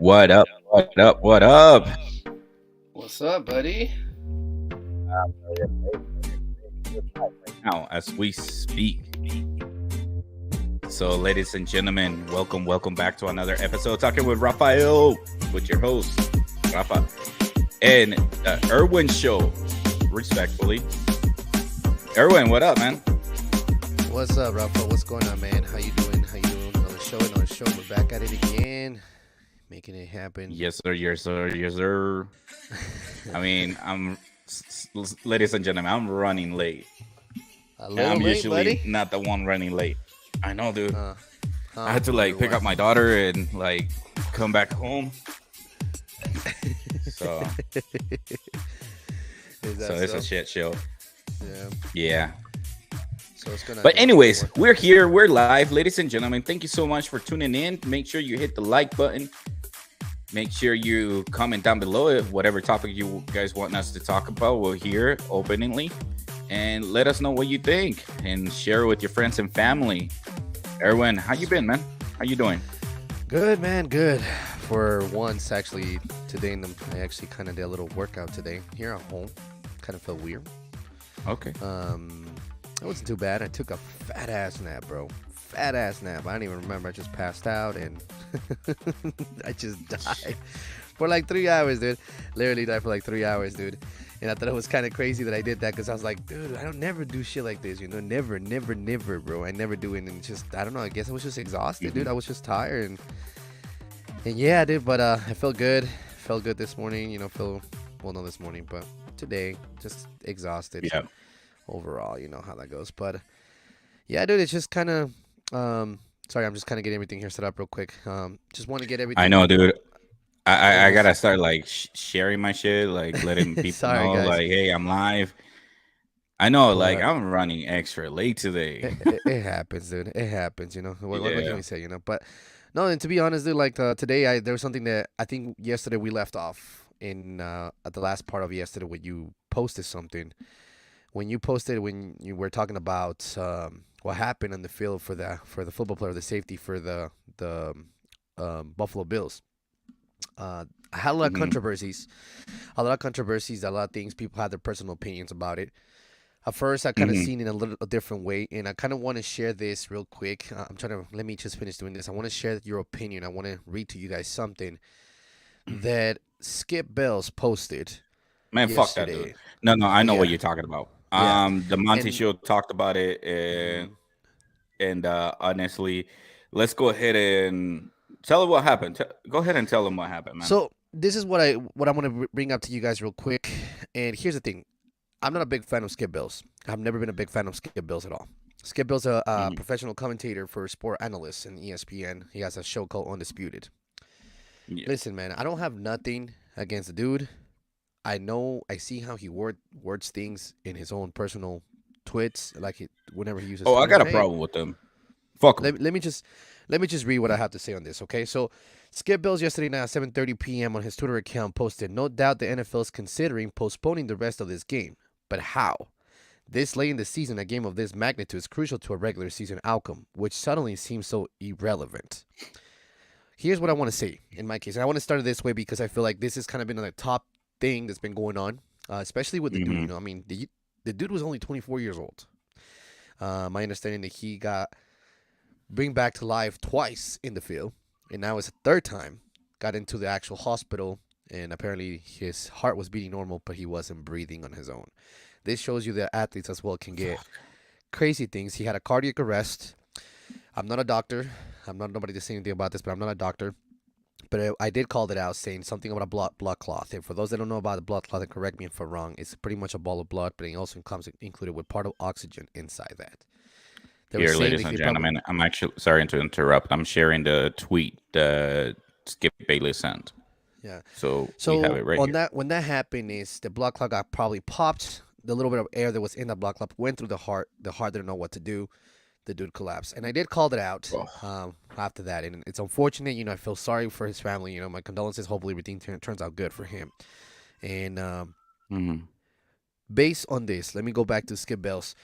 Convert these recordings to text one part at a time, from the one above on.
What up? What up? What up? What's up, buddy? Now, as we speak. So, ladies and gentlemen, welcome back to another episode talking with Rafael, with your host, Rafa, and the Erwin Show, respectfully. Erwin, what up, man? What's up, Rafa? What's going on, man? How you doing? Another show. We're back at it again, making it happen. Yes, sir. Yes, sir. Yes, sir. I mean, ladies and gentlemen, I'm running late. I'm late, usually buddy. not the one running late. I know, dude. I had to wonder pick why. up my daughter and come back home. So Is that it's so? a shit show. Yeah. Yeah. So it's gonna. But anyways, we're here. We're live, ladies and gentlemen. Thank you so much for tuning in. Make sure you hit the like button. Make sure you comment down below if whatever topic you guys want us to talk about. We'll hear openly. And let us know what you think. And share it with your friends and family. Erwin, how you been, man? How you doing? Good, man. Good. For once, actually, today I actually kind of did a little workout today here at home. Kind of felt weird. Okay. It wasn't too bad. I took a fat ass nap, bro. Fat ass nap. I don't even remember. I just passed out and I just died for like 3 hours, dude. Literally died for like 3 hours, dude. And I thought it was kind of crazy that I did that because I was like, dude, I don't never do shit like this, never, bro. I never do it, and just I don't know. I guess I was just exhausted, dude. I was just tired, and yeah, dude. But I felt good. Felt good this morning, not this morning, but today, just exhausted. Yeah. Overall, you know how that goes. But yeah, dude, it's just kind of sorry, I'm just kind of getting everything here set up real quick. Just want to get everything. I know, dude. I gotta start sharing my shit, letting people Sorry, know, guys. hey, I'm live. I know, But I'm running extra late today. it happens, dude. It happens, what can Yeah. we say, But no, and to be honest, dude, today, there was something that I think yesterday we left off in at the last part of yesterday when you posted something. When you were talking about what happened in the field for the football player, the safety for the Buffalo Bills. I had a lot of Mhm. controversies, a lot of things. People had their personal opinions about it. At first, I kind of Mhm. seen it in a different way, and I kind of want to share this real quick. Let me just finish doing this. I want to share your opinion. I want to read to you guys something that Skip Bayless posted Man, fuck that, dude. yesterday. No, I know what Yeah, you're talking about. yeah. The Monty And Show talked about it, mhm. and honestly, let's go ahead and tell him what happened. Go ahead and tell him what happened, man. So this is what I want to bring up to you guys real quick. And here's the thing: I'm not a big fan of Skip Bayless. I've never been a big fan of Skip Bayless at all. Skip Bayless, a Mhm. professional commentator for sport analysts in ESPN. He has a show called Undisputed. Yeah. Listen, man, I don't have nothing against the dude. I see how he words things in his own personal tweets, whenever he uses Oh, I Twitter. got a Hey, problem with them. Fuck 'em. let me just read what I have to say on this, okay? So, Skip Bayless yesterday night at 7:30 p.m. on his Twitter account posted, "No doubt the NFL is considering postponing the rest of this game, but how? This late in the season, a game of this magnitude is crucial to a regular season outcome, which suddenly seems so irrelevant." Here's what I want to say in my case, and I want to start it this way because I feel like this has kind of been the top thing that's been going on, especially with the dude. Mhm. I mean, the dude was only 24 years old. My understanding that he got bring back to life twice in the field, and now it's a third time. Got into the actual hospital, and apparently his heart was beating normal, but he wasn't breathing on his own. This shows you that athletes as well can get crazy things. He had a cardiac arrest. I'm not a doctor. I'm not nobody to say anything about this, but I'm not a doctor. But I did call it out, saying something about a blood cloth. And for those that don't know about the blood cloth, and correct me if I'm wrong, it's pretty much a ball of blood, but it also comes included with part of oxygen inside that. They were Here, saying ladies that and he probably gentlemen, I'm actually sorry to interrupt. I'm sharing the tweet that Skip Bayless sent. yeah. So we have So it right on here. that, when that happened, is the blood clot got probably popped. The little bit of air that was in the blood clot went through the heart. The heart didn't know what to do. The dude collapsed, and I did call it out Oh, after that, and it's unfortunate. I feel sorry for his family. My condolences. Hopefully, everything turns out good for him. And mhm. based on this, let me go back to Skip Bayless.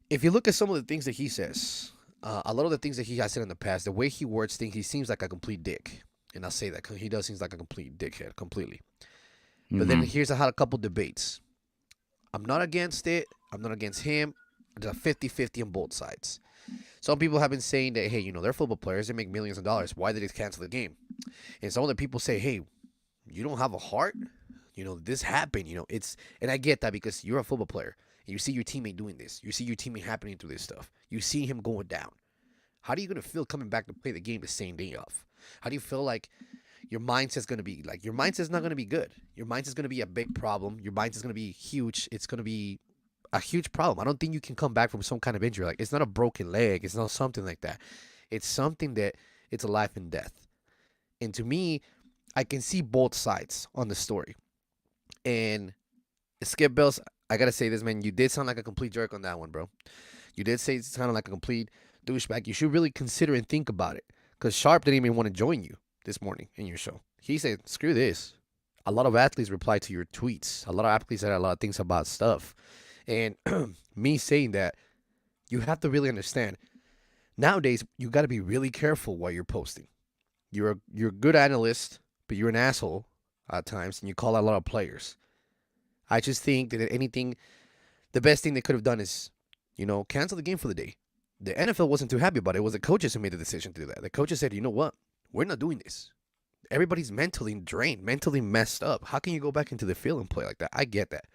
If you look at some of the things that he says, a lot of the things that he has said in the past, the way he words things, he seems like a complete dick. and I'll say that because he does seems like a complete dickhead, completely. But then Hmm. here's I had a couple debates. I'm not against it. I'm not against him. There's a 50-50 on both sides. Some people have been saying that, hey, they're football players. They make millions of dollars. Why did they cancel the game? And some other people say, hey, you don't have a heart. This happened. And I get that because you're a football player. And you see your teammate doing this. You see your teammate happening through this stuff. You see him going down. How are you going to feel coming back to play the game the same day off? How do you feel like your mindset's going to be like? Your mindset's not going to be good. Your mindset's going to be a big problem. Your mindset's going to be huge. It's going to be a huge problem. I don't think you can come back from some kind of injury. Like, it's not a broken leg. It's not something like that. It's something that it's a life and death. And to me, I can see both sides on the story. And Skip Bayless, I gotta say this, man. You did sound like a complete jerk on that one, bro. You did say it sounded like a complete douchebag. You should really consider and think about it. Because Sharp didn't even want to join you this morning in your show. He said, screw this. A lot of athletes replied to your tweets. A lot of athletes said a lot of things about stuff. And me saying that, you have to really understand. Nowadays, you got to be really careful what you're posting. You're a good analyst, but you're an asshole at times, and you call out a lot of players. I just think that anything, the best thing they could have done is, cancel the game for the day. The NFL wasn't too happy about it. It was the coaches who made the decision to do that. The coaches said, you know what? We're not doing this. Everybody's mentally drained, mentally messed up. How can you go back into the field and play like that? I get that.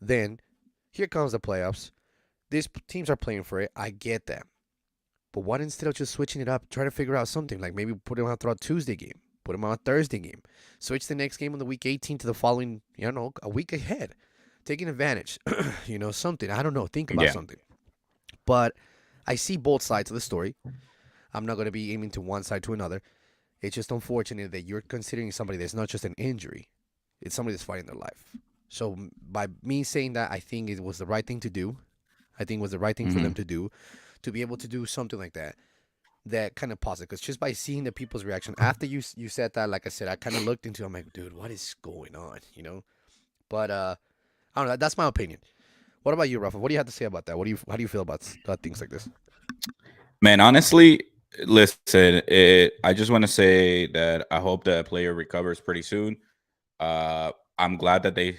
Then, here comes the playoffs. These teams are playing for it. I get that. But what instead of just switching it up, try to figure out something like maybe put them out throughout Tuesday game, put them on a Thursday game, switch the next game on the week 18 to the following, a week ahead, taking advantage, something. I don't know. Think about Yeah. something. But I see both sides of the story. I'm not going to be aiming to one side to another. It's just unfortunate that you're considering somebody that's not just an injury. It's somebody that's fighting their life. So by me saying that, I think it was the right thing to do. I think it was the right thing for Hmm. them to do, to be able to do something like that. That kind of positive, because just by seeing the people's reaction after you said that, like I said, I kind of looked into it. I'm like, dude, what is going on? But I don't know. That's my opinion. What about you, Rafa? What do you have to say about that? How do you feel about things like this? Man, honestly, listen, I just want to say that I hope the player recovers pretty soon. Uh, I'm glad that they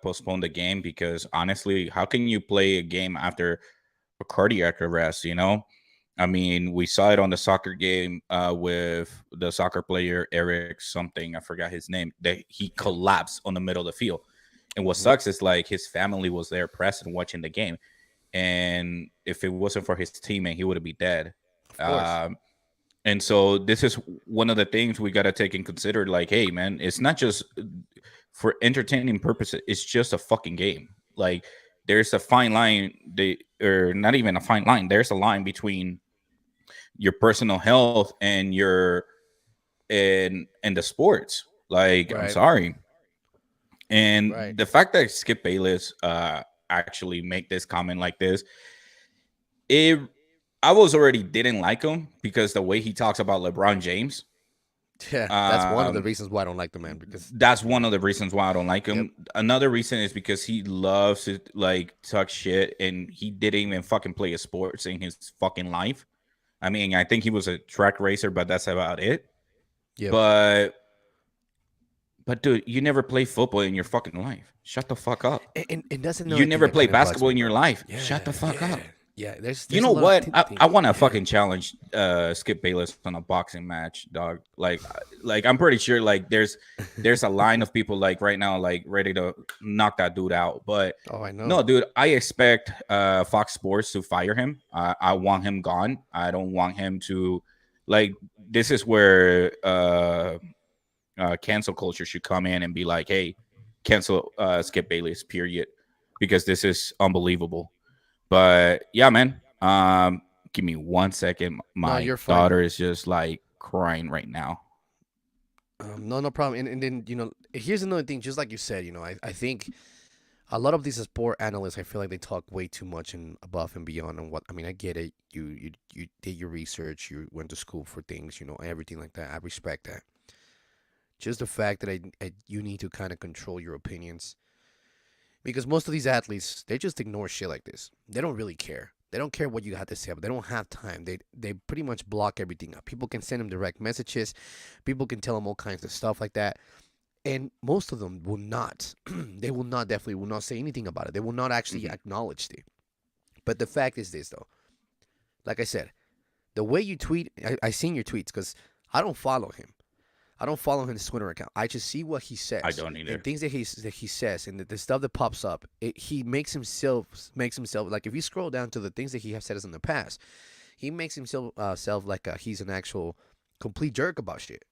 postponed the game because honestly, how can you play a game after a cardiac arrest? I mean, we saw it on the soccer game with the soccer player Eric something. I forgot his name. That he Yeah. collapsed on the middle of the field. And what Yep. sucks is like his family was there present watching the game, and if it wasn't for his teammate, he would be dead. Of course. Um, and so this is one of the things we got to take in consider. Like, hey, man, it's not just for entertaining purposes. It's just a fucking game. Like, there's a fine line. Or not even a fine line. There's a line between your personal health and your and the sports. Like, I'm Right. sorry. And Right. the fact that Skip Bayless actually make this comment like this, it I was already didn't like him because the way he talks about LeBron James. Yeah. That's one of the Um, reasons why I don't like the man because that's one of the reasons why I don't like yep. him. Another reason is because he loves to like talk shit, and he didn't even fucking play a sports in his fucking life. I mean, I think he was a track racer, but that's about it. Yep. But dude, you never play football in your fucking life. Shut the fuck up. And that's You another thing never that play kind of bugs basketball me, in your bro. life. Shut Yeah. the fuck Yeah. up. Yeah. You There's know a lot of what? I want to yeah. fucking challenge Skip Bayless on a boxing match, dog. Like I'm pretty sure like there's a line of people like right now like ready to knock that dude out. But Oh, I no, know. dude, I expect Fox Sports to fire him. I want him gone. I don't want him to like this is where cancel culture should come in and be like, hey, cancel Skip Bayless, period, because this is unbelievable. But yeah, man. Give me 1 second. No, My you're fine. daughter is just like crying right now. No, no problem. And then here's another thing. Just like you said, I think a lot of these sport analysts, I feel like they talk way too much and above and beyond. And what I mean, I get it. You did your research. You went to school for things. Everything like that. I respect that. Just the fact that you need to kind of control your opinions because most of these athletes they just ignore shit like this. They don't really care. They don't care what you have to say, but they don't have time. They pretty much block everything up. People can send them direct messages. People can tell them all kinds of stuff like that. And most of them will not. They will not, definitely will not say anything about it. They will not actually acknowledge it. But the fact is this, though. Like I said, the way you tweet, I seen your tweets because I don't follow him. I don't follow his Twitter account. I just see what he says. I don't either. And things that he says and the stuff that pops up. He makes himself like if you scroll down to the things that he has said in the past, he makes himself self like he's an actual complete jerk about shit.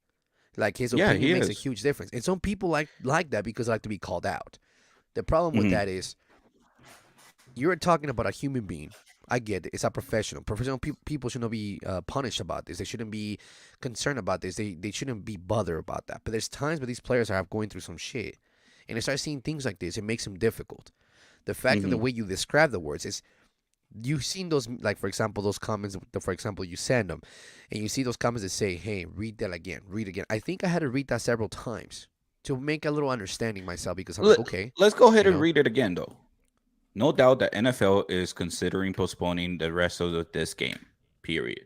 Like his opinion makes a huge difference. And some people like that because they like to be called out. The problem with that is you're talking about a human being. I get it. It's a professional. Professional people should not be punished about this. They shouldn't be concerned about this. They shouldn't be bothered about that. But there's times where these players are going through some shit. And they start seeing things like this. It makes them difficult. The fact that the way you describe the words is you've seen those, like, for example, those comments, for example, you send them. And you see those comments that say, hey, read that again. Read again. I think I had to read that several times to make a little understanding myself because I'm like, okay. Let's go ahead and read it again, though. No doubt that NFL is considering postponing the rest of this game, period.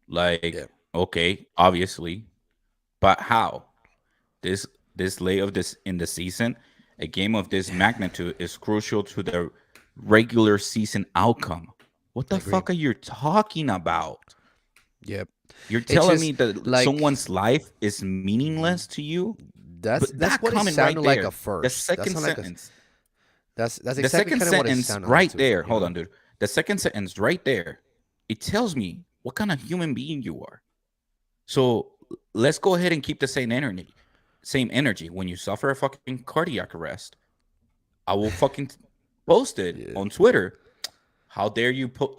Like, okay, obviously, but how? This late of this in the season, a game of this magnitude is crucial to the regular season outcome. What the fuck are you talking about? Yep. You're telling me that someone's life is meaningless to you? That's what it sounded like at first. The second sentence. That's exactly the second kind sentence of right there. Hold on, dude. The second sentence right there, it tells me what kind of human being you are. So let's go ahead and keep the same energy. Same energy. When you suffer a fucking cardiac arrest, I will fucking post it on Twitter. How dare you put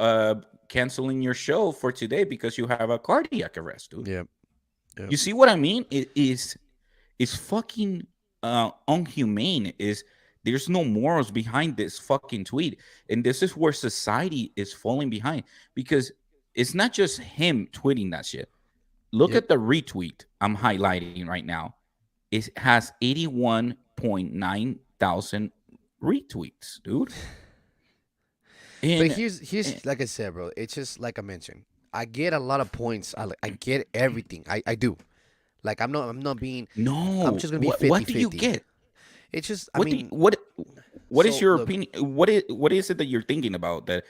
canceling your show for today because you have a cardiac arrest, dude? Yep. You see what I mean? It is fucking unhumane. There's no morals behind this fucking tweet. And this is where society is falling behind because it's not just him tweeting that shit. Look at the retweet I'm highlighting right now. It has 81.9 thousand retweets, dude. But here's like I said, bro. It's just like I mentioned. I get a lot of points. I get everything. I do. Like I'm not being. No. I'm just gonna be 50-50. What do you get? It's just. What is your opinion? What is it that you're thinking about that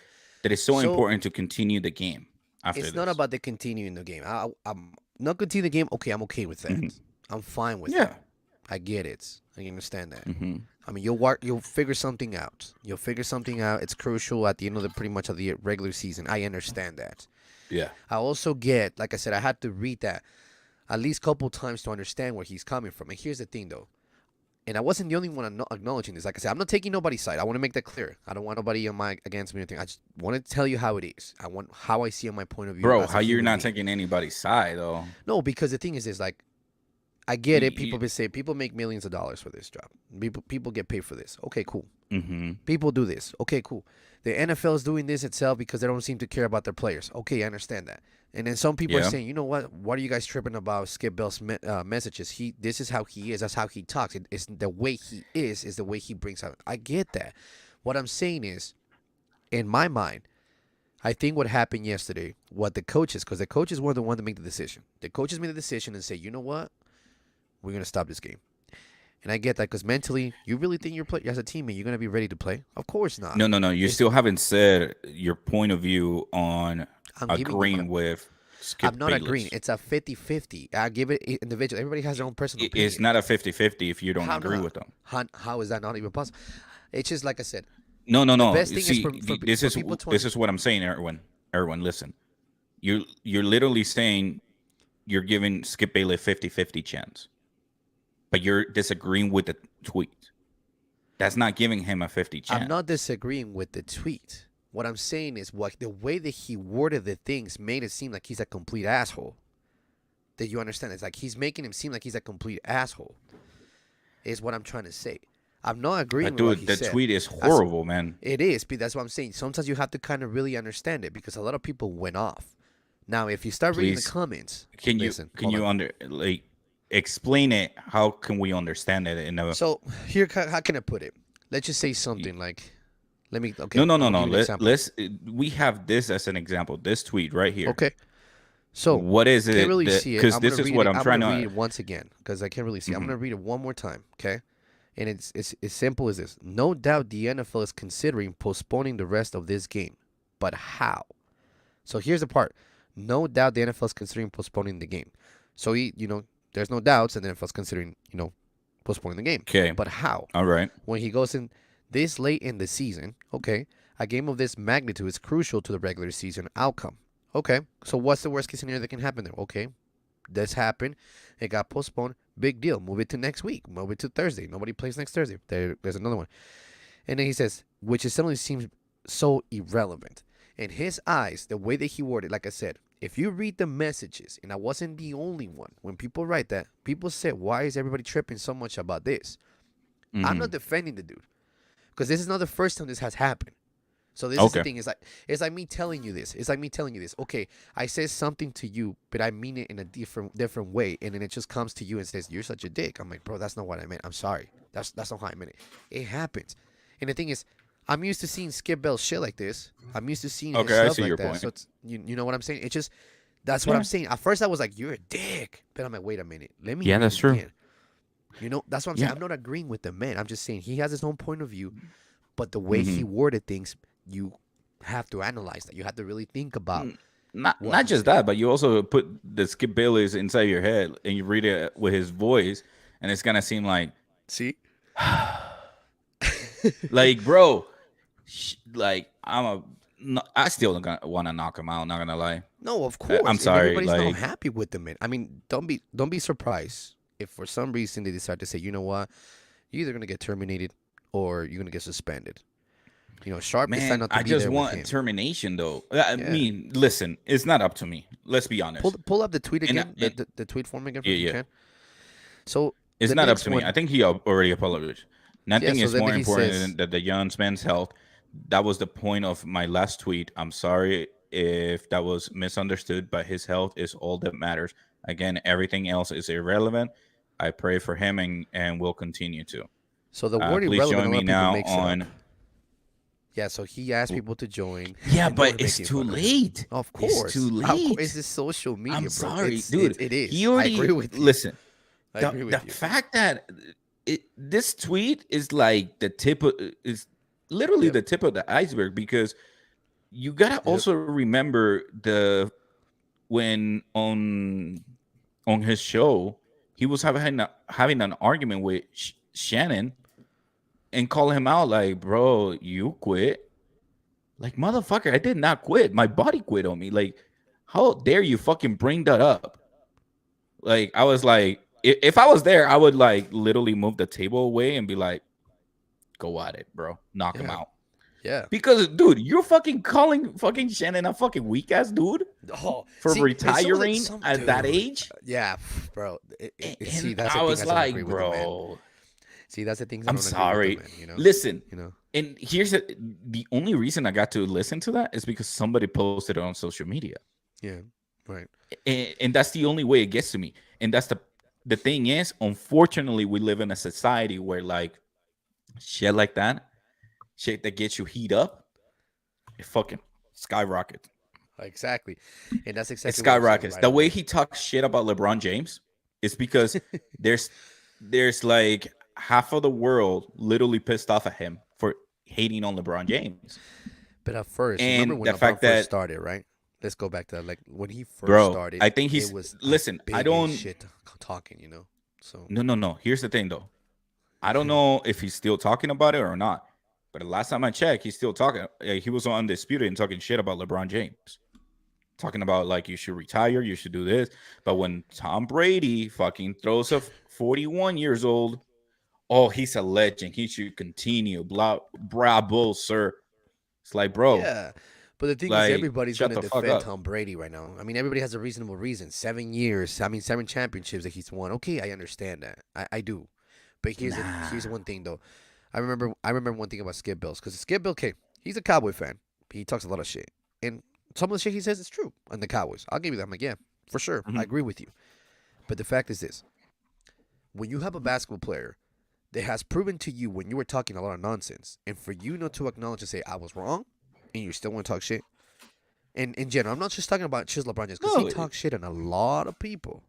is so important to continue the game? It's not about the continuing the game. I'm not continuing the game. Okay, I'm okay with that. I'm fine with that. I get it. I understand that. I mean, you'll figure something out. You'll figure something out. It's crucial at the end of the regular season. I understand that. Yeah. I also get, like I said, I had to read that at least a couple times to understand where he's coming from. And here's the thing, though. And I wasn't the only one acknowledging this. Like I said, I'm not taking nobody's side. I want to make that clear. I don't want nobody against me or anything. I just want to tell you how it is. I want how I see on my point of view. Bro, how you're not taking anybody's side, though? No, because the thing is like, I get it. People make millions of dollars for this job. People get paid for this. Okay, cool. People do this. Okay, cool. The NFL is doing this itself because they don't seem to care about their players. Okay, I understand that. And then some people are saying, you know what? What are you guys tripping about Skip Bell's messages? This is how he is. That's how he talks. It's the way he is the way he brings out. I get that. What I'm saying is, in my mind, I think what happened yesterday, what the coaches, because the coaches were the one to make the decision. The coaches made the decision and say, you know what? We're going to stop this game. And I get that because mentally, you really think as a teammate, you're going to be ready to play? Of course not. No. You still haven't said your point of view on agreeing with Skip I'm not Bayless. agreeing. It's a 50-50. I give it individual. Everybody has their own personal opinion. It's not a 50-50 if you don't agree with them. How is that not even possible? It's just like I said. No. The best thing See, is for people this is what I'm saying, Erwin. Erwin, listen. You're literally saying you're giving Skip Bayless 50-50 chance. But you're disagreeing with the tweet. That's not giving him a 50 chance. I'm not disagreeing with the tweet. What I'm saying is the way that he worded the things made it seem like he's a complete asshole. That you understand? It's like he's making him seem like he's a complete asshole. Is what I'm trying to say. I'm not agreeing with what he said. The tweet is horrible, man. It is, but that's what I'm saying. Sometimes you have to kind of really understand it because a lot of people went off. Now, if you start reading the comments, can you explain it? How can we understand it? So here, how can I put it? Let's just say something like Let me. Okay, No, no, I'm no, gonna no. give you an example. We have this as an example. This tweet right here. Okay, so What is can't it? really see it. Because I'm gonna this is read what it. I'm I'm trying gonna read to. it once again because I can't really see. I'm Mhm. gonna read it one more time. Okay, and it's as simple as this. No doubt the NFL is considering postponing the rest of this game, but how? So here's the part. No doubt the NFL is considering postponing the game. So there's no doubts, and the NFL is considering postponing the game. Okay. But how? All right. When he goes in this late in the season, okay, a game of this magnitude is crucial to the regular season outcome. Okay, so what's the worst case scenario that can happen there? Okay, this happened. It got postponed. Big deal. Move it to next week. Move it to Thursday. Nobody plays next Thursday. There's another one. And then he says, which is suddenly seems so irrelevant. In his eyes, the way that he worded, like I said, if you read the messages, and I wasn't the only one, when people write that, people say, why is everybody tripping so much about this? I'm Mhm. not defending the dude because this is not the first time this has happened. So this is the Okay. thing. It's like me telling you this. It's like me telling you this. Okay, I said something to you, but I mean it in a different way, and then it just comes to you and says, "You're such a dick." I'm like, bro, that's not what I meant. I'm sorry. That's not how I meant it. It happens. And the thing is, I'm used to seeing Skip Bell shit like this. I'm used to seeing his Okay, I stuff see like your that. point. So it's you know what I'm saying? It's just that's what Yeah. I'm saying. At first, I was like, "You're a dick," but I'm like, wait a minute. Let me Yeah, read that's it true. again. That's what I'm saying. Yeah. I'm not agreeing with the man. I'm just saying he has his own point of view, but the way he Mhm. worded things, you have to analyze that. You have to really think about Not what not he just said. that, but you also put the Skip Bayless inside your head and you read it with his voice, and it's gonna seem See? like, bro, like I still gonna want to knock him out. Not gonna lie. No, of I'm course, and sorry. everybody's not Like, happy with the man. I mean, don't be surprised if for some reason they decide to say, you know what, you're either gonna get terminated or you're gonna get suspended. Sharp decided man, not to I be just there with want him. termination though. I Yeah. mean, listen, it's not up to me. Let's be Pull honest. pull up the tweet And, again, and the tweet form again yeah, if you yeah, can. So it's the not up next to me. I one, think he already apologized. yeah. Nothing So is then more he important says, than that the young man's health. That was the point of my last tweet. I'm sorry if that was misunderstood, but his health is all that matters. Again, everything else is irrelevant. I pray for him and will continue to. so the word Please irrelevant, a join lot me of people now makes it up. on. Yeah, so he asked people to join, Yeah, and they but were it's making too fun of him. late. Of It's course, too of course, late. it's just social media, I'm bro. sorry, dude. It He is. I agree already with you. listen. I The agree the with you. fact that this tweet is like the tip of is literally Yep. the tip of the iceberg because you gotta Yep. also remember the when on his show he was having an argument with Shannon and calling him out like, bro, you quit. Like, motherfucker, I did not quit. My body quit on me. Like, how dare you fucking bring that up? Like, I was like, if I was there, I would like literally move the table away and be like, go at it, bro. Knock him Yeah. out. Yeah. Because, dude, you're fucking calling fucking Shannon a fucking weak ass dude Oh, for see, and retiring at that dude. age. Yeah, bro. See, And that's the I thing was I don't agree like, with the man. bro, See, that's the things I I'm don't agree with the sorry. man. Listen, You know. and here's the only reason I got to listen to that is because somebody posted it on social media. Yeah. Right. And that's the only way it gets to me. And that's the thing is, unfortunately, we live in a society where like shit like that, shit that gets you heat up, it fucking skyrockets. Exactly, and that's It exactly what I'm saying skyrockets. right The way away. he talks shit about LeBron James is because there's like half of the world literally pissed off at him for hating on LeBron James. But at first, remember And when the LeBron fact first that, started, right? Let's go back to that. Like when he first bro, started, I think it he's was like listen, I big as don't shit talking. So no. Here's the thing though. I don't know if he's still talking about it or not. But the last time I checked, he's still talking. He was on Undisputed and talking shit about LeBron James. Talking about like you should retire, you should do this. But when Tom Brady fucking throws a 41 years old, oh, he's a legend. He should continue. Blah, bravo, sir. It's like, bro, yeah, but the thing is, like, everybody's shut gonna the fuck defend up. Tom Brady right now. I mean, everybody has a reasonable reason. 7 years. I mean, 7 championships that he's won. Okay, I understand that. I do. But here's Nah. one thing though. I remember one thing about Skip Bills because Skip Bill, okay, he's a Cowboy fan. He talks a lot of shit, and some of the shit he says is true on the Cowboys. I'll give you that. I'm like, yeah, for sure, I Mhm. agree with you. But the fact is this: when you have a basketball player that has proven to you when you were talking a lot of nonsense, and for you not to acknowledge and say I was wrong, and you still want to talk shit. And in general, I'm not just talking about just LeBron James because he No. talks shit on a lot of people.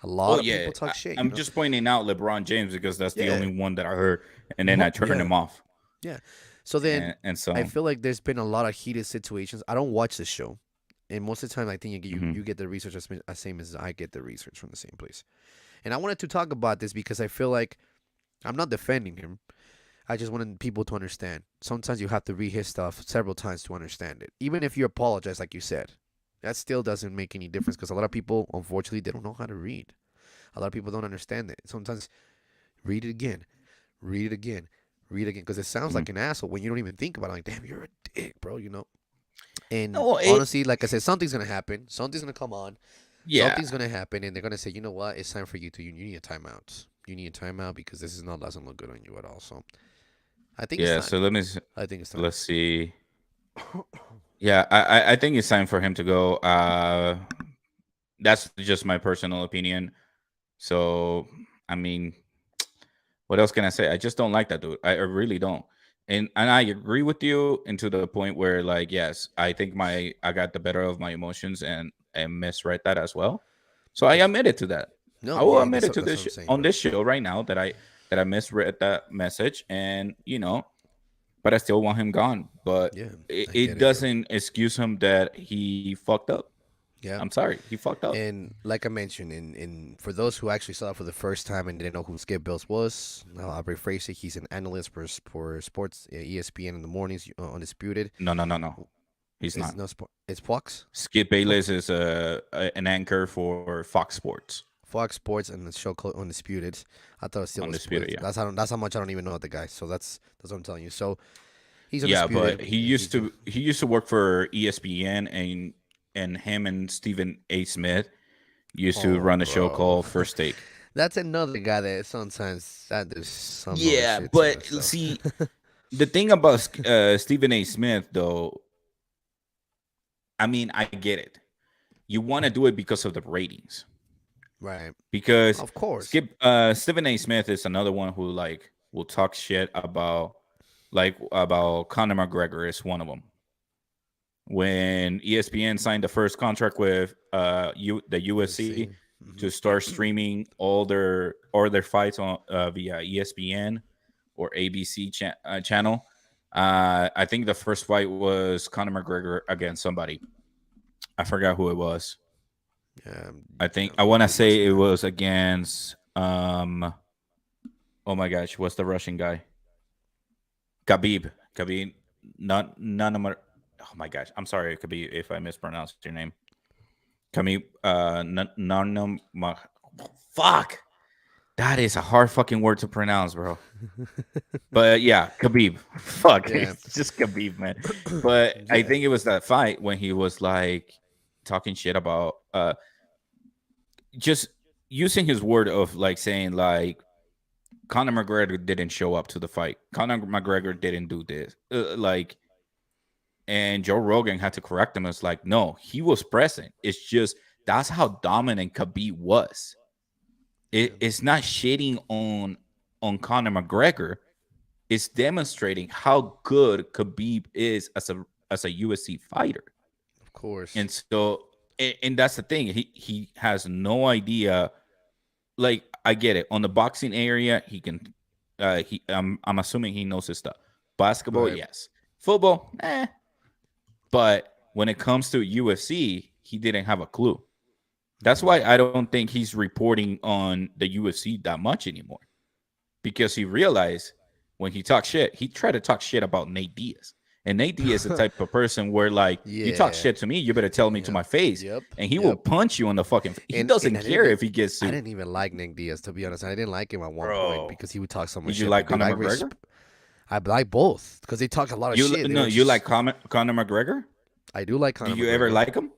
A lot Oh of yeah, people talk shit. I'm just pointing out LeBron James because that's the Yeah, only one that I heard, and then I turned yeah, him off. yeah. So then And I so, feel like there's been a lot of heated situations. I don't watch the show, and most of the time I think you mhm. get the research as same as I get the research from the same place. And I wanted to talk about this because I feel like I'm not defending him. I just wanted people to understand. Sometimes you have to read his stuff several times to understand it. Even if you apologize, like you said, that still doesn't make any difference because a lot of people, unfortunately, they don't know how to read. A lot of people don't understand it. Sometimes read it again, read it again, read it again because it sounds Mhm. like an asshole when you don't even think about it. Like, damn, you're a dick, bro. You know. And No, honestly, like I said, something's gonna happen. Something's gonna come on. yeah, Something's gonna happen, and they're gonna say, you know what? It's time for you need a timeout. You need a timeout because this is not doesn't look good on you at all. So I think it's yeah. time. So I think it's time. let's see. Yeah, I think it's time for him to go. That's just my personal opinion. So, I mean, what else can I say? I just don't like that dude. I really don't. And I agree with you into the point where, like, yes, I think I got the better of my emotions and misread that as well. So I It's admitted to that. I no, will yeah, admit it to that's this what I'm saying, on bro. this show right now that I misread that message, and but I still want him gone. But Yeah, I it get it, bro. doesn't excuse him that he fucked up. Yeah, I'm sorry, he fucked up. and like I mentioned, in for those who actually saw it for the first time and didn't know who Skip Bills was, I'll rephrase it. He's an analyst for sports, ESPN in the mornings, undisputed. No, no, no, no. He's It's not. no sport. It's Fox. Skip Bayless is an anchor for Fox Sports. Fox Sports and the show called Undisputed. I thought it still Undisputed, was. yeah. That's how much I don't even know the guy. So that's what I'm telling you. So he's Yeah, but undisputed. He's he used to work for ESPN, and him and Stephen A. Smith used to oh, run a show bro. called First Take. That's another guy that sometimes that does some other Yeah, shit too. but So see, the thing about Stephen A. Smith, though, I mean, I get it. You want to do it because of the ratings, right, because of course. Stephen A. Smith is another one who like will talk shit about Conor McGregor is one of them. When ESPN signed the first contract with the Let's see. UFC to start streaming all their fights on via ESPN or ABC channel. I think the first fight was Conor McGregor against somebody. I forgot who it was. I think I want to Pretty much say it there. was against oh my gosh, what's the Russian guy? Khabib, not none of my. Oh my gosh, I'm sorry, Khabib, if I mispronounced your name. Khabib, none of my. Fuck, that is a hard fucking word to pronounce, bro. But yeah, Khabib. Fuck, Yeah. it's just Khabib, man. But I Yeah. think it was that fight when he was like talking shit about just using his word of like saying like Conor McGregor didn't show up to the fight. Conor McGregor didn't do this. And Joe Rogan had to correct him. It's like, no, he was present. It's just that's how dominant Khabib was. Yeah. It's not shitting on Conor McGregor. It's demonstrating how good Khabib is as a UFC fighter. Of course. And so, and that's the thing. He has no idea. Like I get it on the boxing area, he can. I'm assuming he knows his stuff. Basketball, Right. yes. Football, eh. But when it comes to UFC, he didn't have a clue. That's why Right. I don't think he's reporting on the UFC that much anymore. Because he realized when he talked shit, he tried to talk shit about Nate Diaz. And Nate Diaz is the type of person where, like, you talk Yeah. shit to me, you better tell me to Yep. my face. Yep. And he will Yep. punch you in the fucking. He And doesn't care if he gets I sued. didn't even like Nick Diaz to be honest. I didn't like him at one point Bro, because he would talk so much did you shit. like But dude, Conor McGregor? I like both because they talk a lot of shit. They No, were you just. like Conor McGregor? I do like Do Conor you ever McGregor. like him?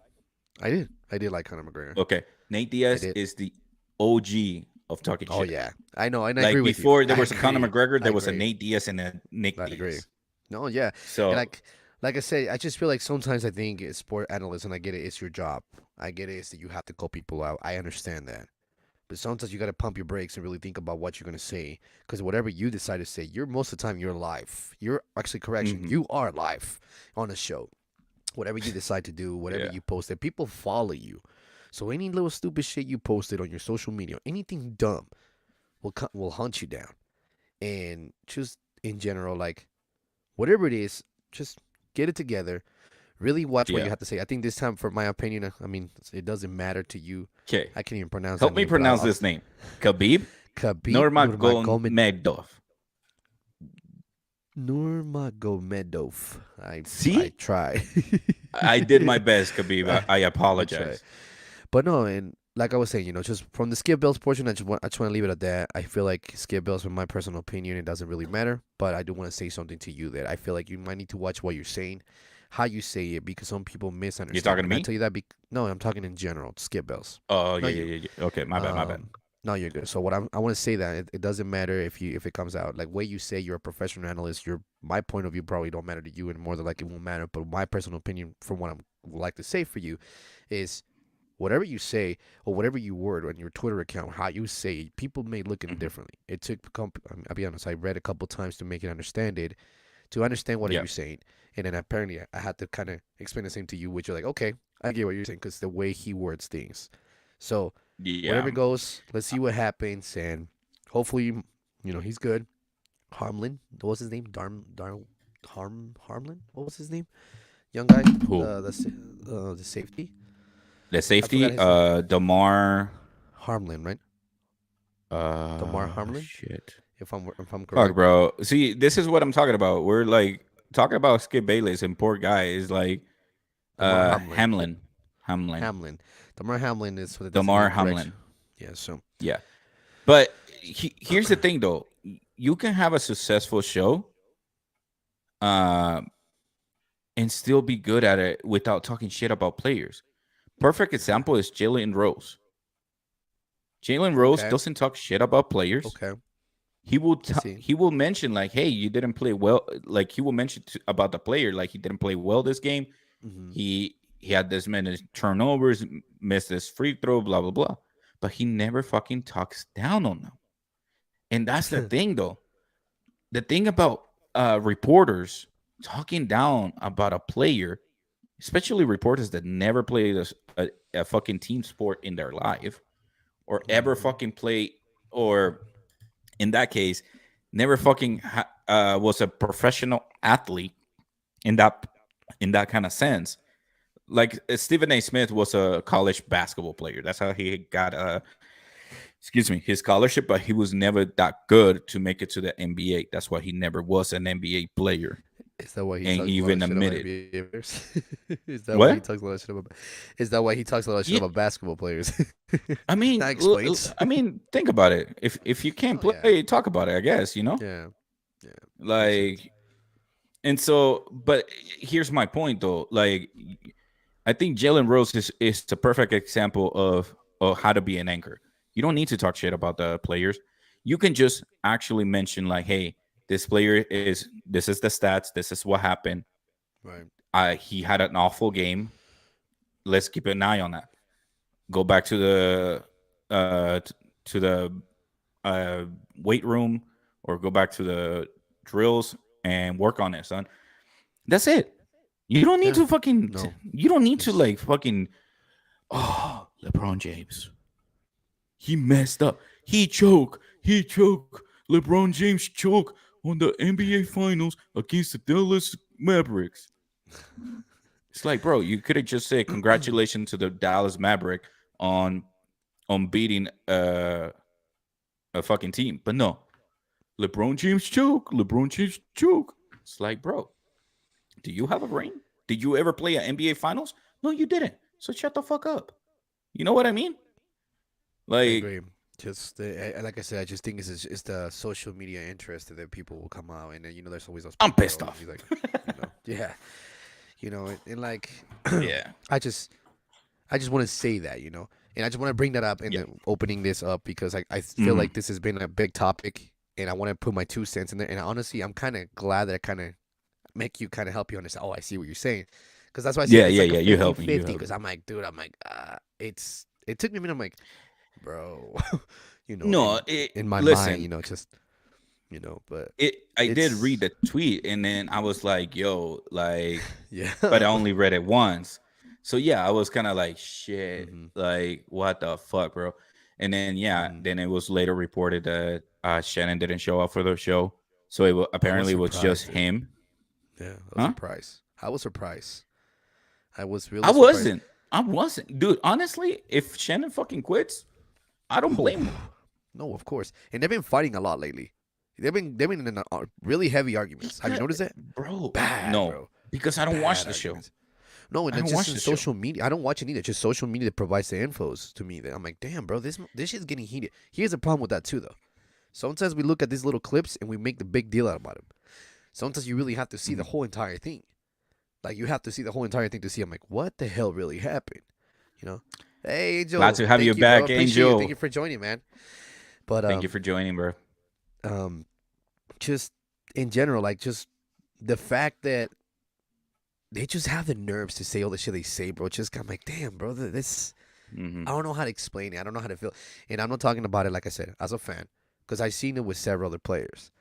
I did. I did like Conor McGregor. Okay, Nate I Diaz did. is the OG of talking Oh shit. yeah, I know, and I agree Like with you. before there I was a Conor agree. McGregor, I there was a agree. Nate Diaz and a Nick I agree. Diaz. No, yeah, and So like I say, I just feel like sometimes I think sport analysts, and I get it, it's your job. I get it, it's that you have to call people out. I understand that, But sometimes you got to pump your brakes and really think about what you're going to say. Because whatever you decide to say, you're most of the time you're live. You're actually, correction, Hmm. you are live on the show. Whatever you decide to do, whatever Yeah. you post, that people follow you. So any little stupid shit you posted on your social media, anything dumb, will hunt you down. And just in general, like whatever it is, just get it together. Really watch what you Yeah. have to say. I think this time, for my opinion, I mean, it doesn't matter to you. Okay. I can't even pronounce that Help me name, but pronounce this name. Khabib Khabib Nurmagomedov. Nurmagomedov. I See? try. I did my best, Khabib. I I try. apologize. But no, and like I was saying, just from the Skip Bayless portion, I just want to leave it at that. I feel like Skip Bayless, in my personal opinion, it doesn't really matter. But I do want to say something to you that I feel like you might need to watch what you're saying, how you say it, because some people You misunderstand. talking to And I me? tell you that, no, I'm talking in general. Skip Bayless, Oh, not yeah, yeah, you. yeah, yeah. Okay, my bad, my bad. Um, no, you're good. So I want to say that it doesn't matter if it comes out like way you say you're a professional analyst. My point of view probably don't matter to you, and more than likely won't matter. But my personal opinion, from what I would like to say for you, is whatever you say or whatever you word on your Twitter account, how you say it, people may look at it Mhm. differently. It took, I'll be honest, I read a couple times to make it understand it, to understand what are Yeah, you saying, and then apparently I had to kind of explain the same to you, which you're like, okay, I get what you're saying because the way he words things. So yeah. whatever goes, let's see what happens, and hopefully, he's good. Harmlin, what was his name? Harmlin. What was his name? Young guy, Who? the safety. The I forgot safety? his name. Damar. Harmlin, right? Damar Harmlin, Shit. if I'm Fuck, correct. bro. See, this is what I'm talking about. We're like talking about Skip Bayless and poor guy is like Damar Hamlin. Hamlin. Hamlin. Hamlin. Damar Hamlin is for the Damar designated correction. Hamlin. Yeah. So. Yeah. But here's the thing though. You can have a successful show uh, and still be good at it without talking shit about players. Perfect example is Jalen Rose. Jalen Rose Okay. doesn't talk shit about players. Okay. He will I see. he will mention like, hey, you didn't play well. Like he will mention about the player, like he didn't play well this game. Hmm. He had this many turnovers, missed this free throw, blah blah blah. But he never fucking talks down on them. And that's the thing, though. The thing about reporters talking down about a player, especially reporters that never played a fucking team sport in their life, or ever Hmm. fucking play, or in that case, never fucking was a professional athlete in that kind of sense. Like Stephen A. Smith was a college basketball player. That's how he got his scholarship, but he was never that good to make it to the NBA. That's why he never was an NBA player, Is that why he and he talks a lot even of shit about admitted NBA players? Is that why he what? talks a lot of shit about? Is that why he talks a lot of shit Yeah, about basketball players? I mean, That explains. think about it. If you can't Oh yeah. play, talk about it. I guess you know, Yeah. Yeah. Makes sense. like, and so. But here's my point, though. Like, I think Jalen Rose is the perfect example of how to be an anchor. You don't need to talk shit about the players. You can just actually mention like, hey, this is the stats, this is what happened. Right. He had an awful game. Let's keep an eye on that. Go back to the to the uh, weight room or go back to the drills and work on it, son. That's it. You don't need Yeah. to fucking. No. You don't need to It's like fucking. Oh, LeBron James. He messed up. He choke. He choke. LeBron James choke on the NBA Finals against the Dallas Mavericks. It's like, bro, you could have just said congratulations to the Dallas Maverick on beating a fucking team, but no. LeBron James choke. LeBron James choke. It's like, bro, do you have a ring? Did you ever play an NBA Finals? No, you didn't. So shut the fuck up. You know what I mean? I Like, agree. Just like I said, I just think it's the social media interest that people will come out, and then there's always those I'm people pissed that will off. be like, yeah, and like, Yeah. I just want to say that, and I just want to bring that up and Yeah. then opening this up because I feel Mhm. like this has been a big topic, and I want to put my 2 cents in there. And honestly, I'm kind of glad that I kind of make you kind of help you understand. Oh, I see what you're saying, because that's why I said Yeah, it's yeah, like a yeah. You help me. You 50-50. help Because me. I'm like, dude, it took me a minute. I'm like, bro. No, In my mind, listen, just but I did read it's the tweet, and then I was like, yo, like, yeah. but I only read it once. So yeah, I was kind of like, shit, hmm like what the fuck, bro? And then yeah, hmm then it was later reported that Shannon didn't show up for the show, so I was apparently was just surprised, dude. him, Yeah, I was huh? surprised. I was surprised. I was I really surprised. wasn't. I wasn't, dude. Honestly, if Shannon fucking quits, I don't Oh, blame him. no, of course. And they've been fighting a lot lately. They've been in really heavy arguments. Have you Because, noticed that? bro, Bad, no, bro. because I don't watch Bad the show. arguments. No, and I it's don't just watch in the show. social media. I don't watch it either. Just social media that provides the infos to me. That I'm like, damn, bro, this shit's getting heated. Here's the problem with that too, though. Sometimes we look at these little clips and we make the big deal out about them. Sometimes you really have to see the Mhm. whole entire thing. Like you have to see the whole entire thing to see. I'm like, what the hell really happened? You know? Hey, Glad Angel, to have you thank you, bro. back, Appreciate you. Thank Angel. you for joining, man. But Thank you for joining, bro. um, just in general, like just the fact that they just have the nerves to say all the shit they say, bro. Just I'm like, damn, bro, this. Hmm. I don't know how to explain it. I don't know how to feel, and I'm not talking about it like I said as a fan, because I've seen it with several other players.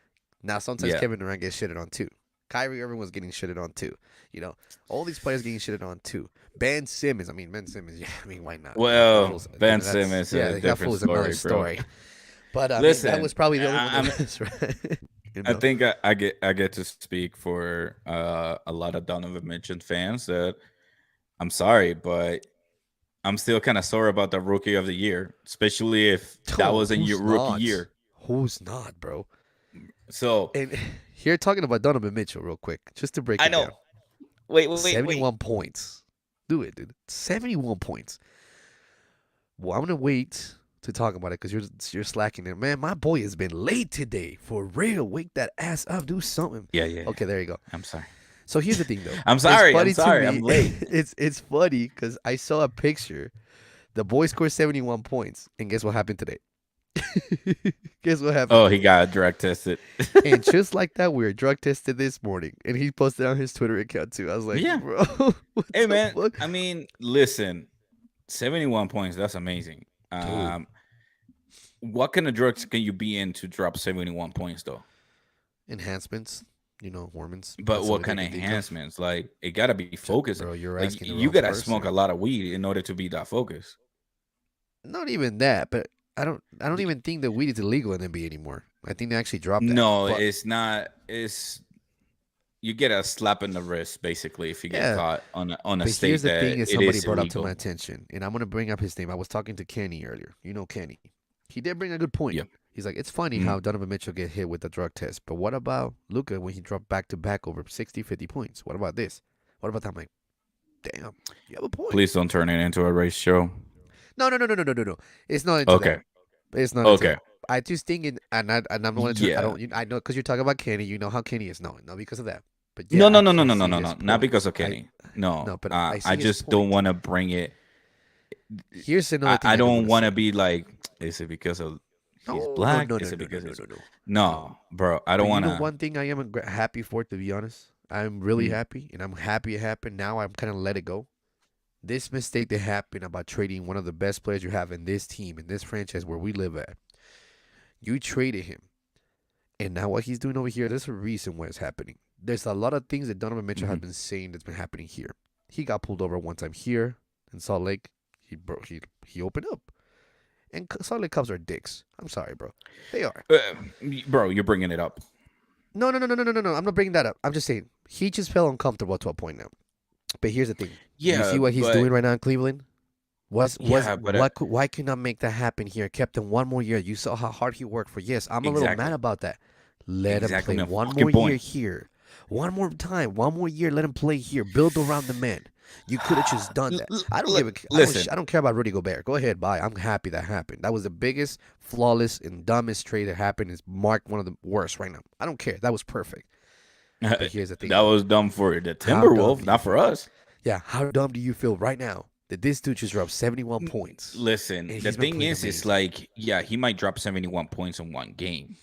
Now sometimes Yeah. Kevin Durant gets shitted on too. Kyrie Irving was getting shitted on too. All these players getting shitted on too. Ben Simmons. I mean, Ben Simmons. Yeah, I mean, why not? That Well, fool's, Ben that's Simmons yeah, a that different fool's another story, bro. story. But I mean, that was Listen, probably the only one I'm. that was right. you I know. think I get to speak for a lot of Donovan Mitchell fans that I'm sorry, but I'm still kind of sore about the rookie of the year, especially if that Oh, was in your who's rookie not? year. Who's not, bro? So And here talking about Donovan Mitchell real quick, just to break I it know. down. Wait. 71 points. Do it, dude. 71 points. Well, I'm gonna wait to talk about it because you're slacking there, man. My boy has been late today, for real. Wake that ass up, do something. Yeah. Okay, there you go. I'm sorry. So here's the thing, though. I'm It's sorry. I'm funny to sorry. I'm me. late. It's funny because I saw a picture. The boy scored 71 points, and guess what happened today? Guess what happened Oh, he today? got drug tested. And just like that, we were drug tested this morning, and he posted on his Twitter account too. I was like, Yeah. bro, what Hey the man, fuck, I mean, listen, 71 points, that's amazing. dude? What kind of drugs can you be in to drop 71 points though? Enhancements, hormones. But That's the what only thing kind I of can think of. enhancements? Like it gotta be focused. Bro, you're Like asking the you wrong gotta smoke person. a lot of weed in order to be that focused. Not even that, but I don't even think that weed is illegal in NBA anymore. I think they actually dropped that. No, But it's not. It's you get a slap in the wrist basically if you get yeah, caught on a but here's state the thing: that is it somebody is brought up to my illegal. attention, and I'm gonna bring up his name. I was talking to Kenny earlier. You know Kenny. He did bring a good point. Yeah. He's like, it's funny Mhm. how Donovan Mitchell get hit with the drug test, but what about Luka when he dropped back to back over 60, 50 points? What about this? What about that? I'm like, damn, you have a point. Please don't turn it into a race show. No. It's not into that. Okay. It's not into Okay. that. I just think, and I'm not to. I Yeah. don't. I know because you're talking about Kenny. You know how Kenny is. No, not because of that. But No, yeah, no, I no, no, can no, no, see no, his no. Not because point. of Kenny. No. No, but I I see his just don't point. want to bring it. Here's another thing I I do don't want to want to say. be like, is it because of he's No, no, black? no, no, Is no, it no, no, because no, it's no, no. no, bro? I don't But you want know to. one thing I am happy for, to be honest. I'm really Mm, happy, and I'm happy it happened. Now I'm kind of let it go. This mistake that happened about trading one of the best players you have in this team, in this franchise where we live at, you traded him. And now what he's doing over here, there's a reason why it's happening. There's a lot of things that Donovan Mitchell has mhm. been saying that's been happening here. He got pulled over one time here in Salt Lake. He opened up. And Salt Lake Cubs are dicks. I'm sorry, bro. They are. Bro, you're bringing it up. No. I'm not bringing that up. I'm just saying he just felt uncomfortable to a point now. But here's the thing. You Yeah, see what he's but doing right now in Cleveland? yeah, but Why could not make that happen here? Kept him one more year. You saw how hard he worked for. Yes, I'm a little exactly, mad about that. Let him exactly play my one fucking more year point. here. One more time. One more year. Let him play here. Build around the man. You could have just done that. I don't give a. Listen, I don't care about Rudy Gobert. Go ahead, bye. I'm happy that happened. That was the biggest, flawless, and dumbest trade that happened. Is marked one of the worst right now. I don't care. That was perfect. But here's the thing, that though. was dumb for the How dumb Timberwolves, do you not for feel? us. Yeah, how dumb do you feel right now that this dude just dropped 71 N- points Listen, and the he's been thing playing is, it's amazing? like, yeah, he might drop 71 points in one game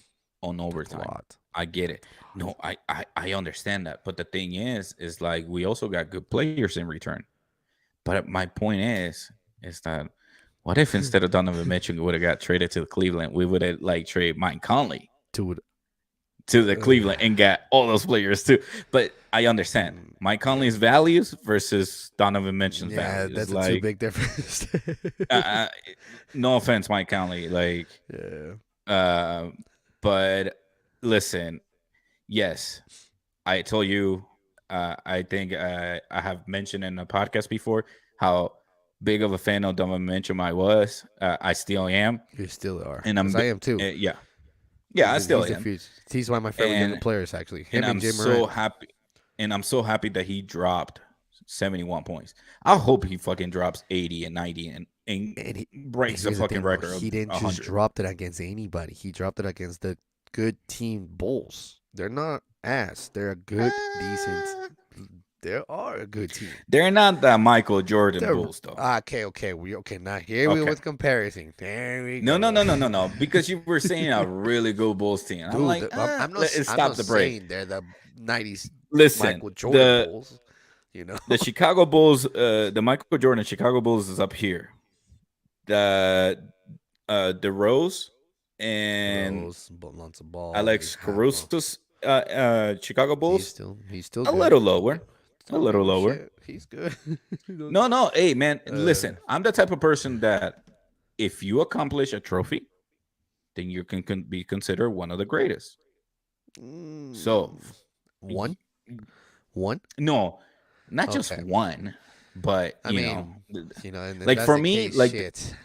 on That's a overtime. lot. I get it. No, I understand that. But the thing is like we also got good players in return. But my point is that What if instead of Donovan Mitchell, we would have got traded to Cleveland? We would have like traded Mike Conley to the Cleveland and got all those players too. But I understand Mike Conley's values versus Donovan Mitchell's values. That's like, a too big difference. No offense, Mike Conley. Like, but listen, yes, I told you. I think I have mentioned in the podcast before how big of a fan of Donovan Mitchell I was. I still am. You still are, and I am too. Yeah, I still am. He's one of my favorite younger players, actually. And I'm so happy. And I'm so happy that he dropped 71 points. I hope he fucking drops 80 and 90 and he breaks the fucking record. He didn't just drop it against anybody. He dropped it against the good team Bulls. They're not ass. They're a good, decent. They are a good team. They're not the Michael Jordan Bulls, though. Okay. Now here we with comparison. There we go. No. Because you were saying a really good Bulls team. I'm like, I'm not saying they're the 90s Michael Jordan Bulls. You know, the Chicago Bulls, the Michael Jordan Chicago Bulls is up here. The Rose and Alex Caruso's Chicago Bulls. He's still a little lower. A little lower. Shit. He's good. No. Hey, man, listen. I'm the type of person that if you accomplish a trophy, then you can be considered one of the greatest. So, one? No, not just one, but I mean, like for me, case, like shit.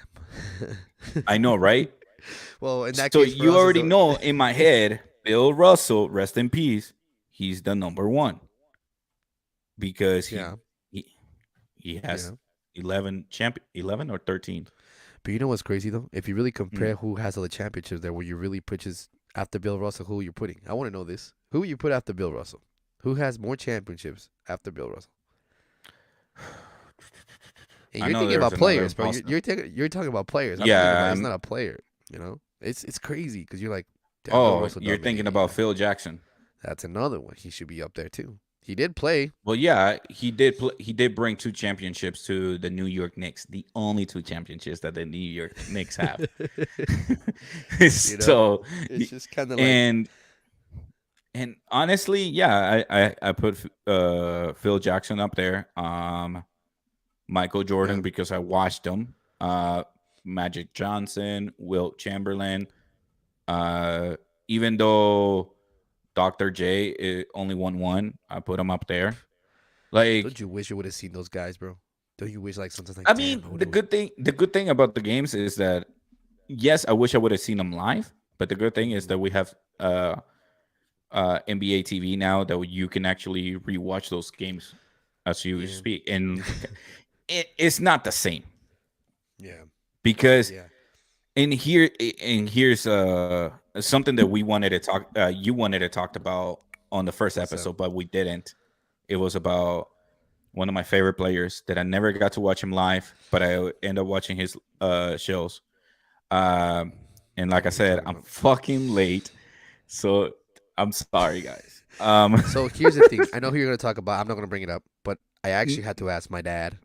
I know, right? Well, in that so case, you already know in my head, Bill Russell, rest in peace. He's the number one because he has 11 or 13. But you know what's crazy though? If you really compare who has all the championships there, where you really put after Bill Russell, who you're putting? I want to know this. Who you put after Bill Russell? Who has more championships after Bill Russell? And you're thinking about players, bro. You're talking about players. He's not a player. You know, it's crazy because you're like, you're thinking about Phil Jackson. That's another one. He should be up there too. He did play. Well, yeah, he did. He did bring 2 championships to the New York Knicks. The only 2 championships that the New York Knicks have. So it's just kind of like and honestly, yeah, I put Phil Jackson up there. Michael Jordan because I watched him. Magic Johnson, Wilt Chamberlain. Even though Dr. J only won 1, I put him up there. Like, don't you wish you would have seen those guys, bro? Don't you wish like sometimes like? I mean, the good thing about the games is that yes, I wish I would have seen them live, but the good thing is that we have NBA TV now that you can actually rewatch those games as you speak, and it's not the same. Yeah, because and here's something that we wanted to talk. You wanted to talk about on the first episode, but we didn't. It was about one of my favorite players that I never got to watch him live, but I ended up watching his shows. And like I said, I'm fucking late, so I'm sorry, guys. So here's the thing. I know who you're going to talk about. I'm not going to bring it up, but I actually had to ask my dad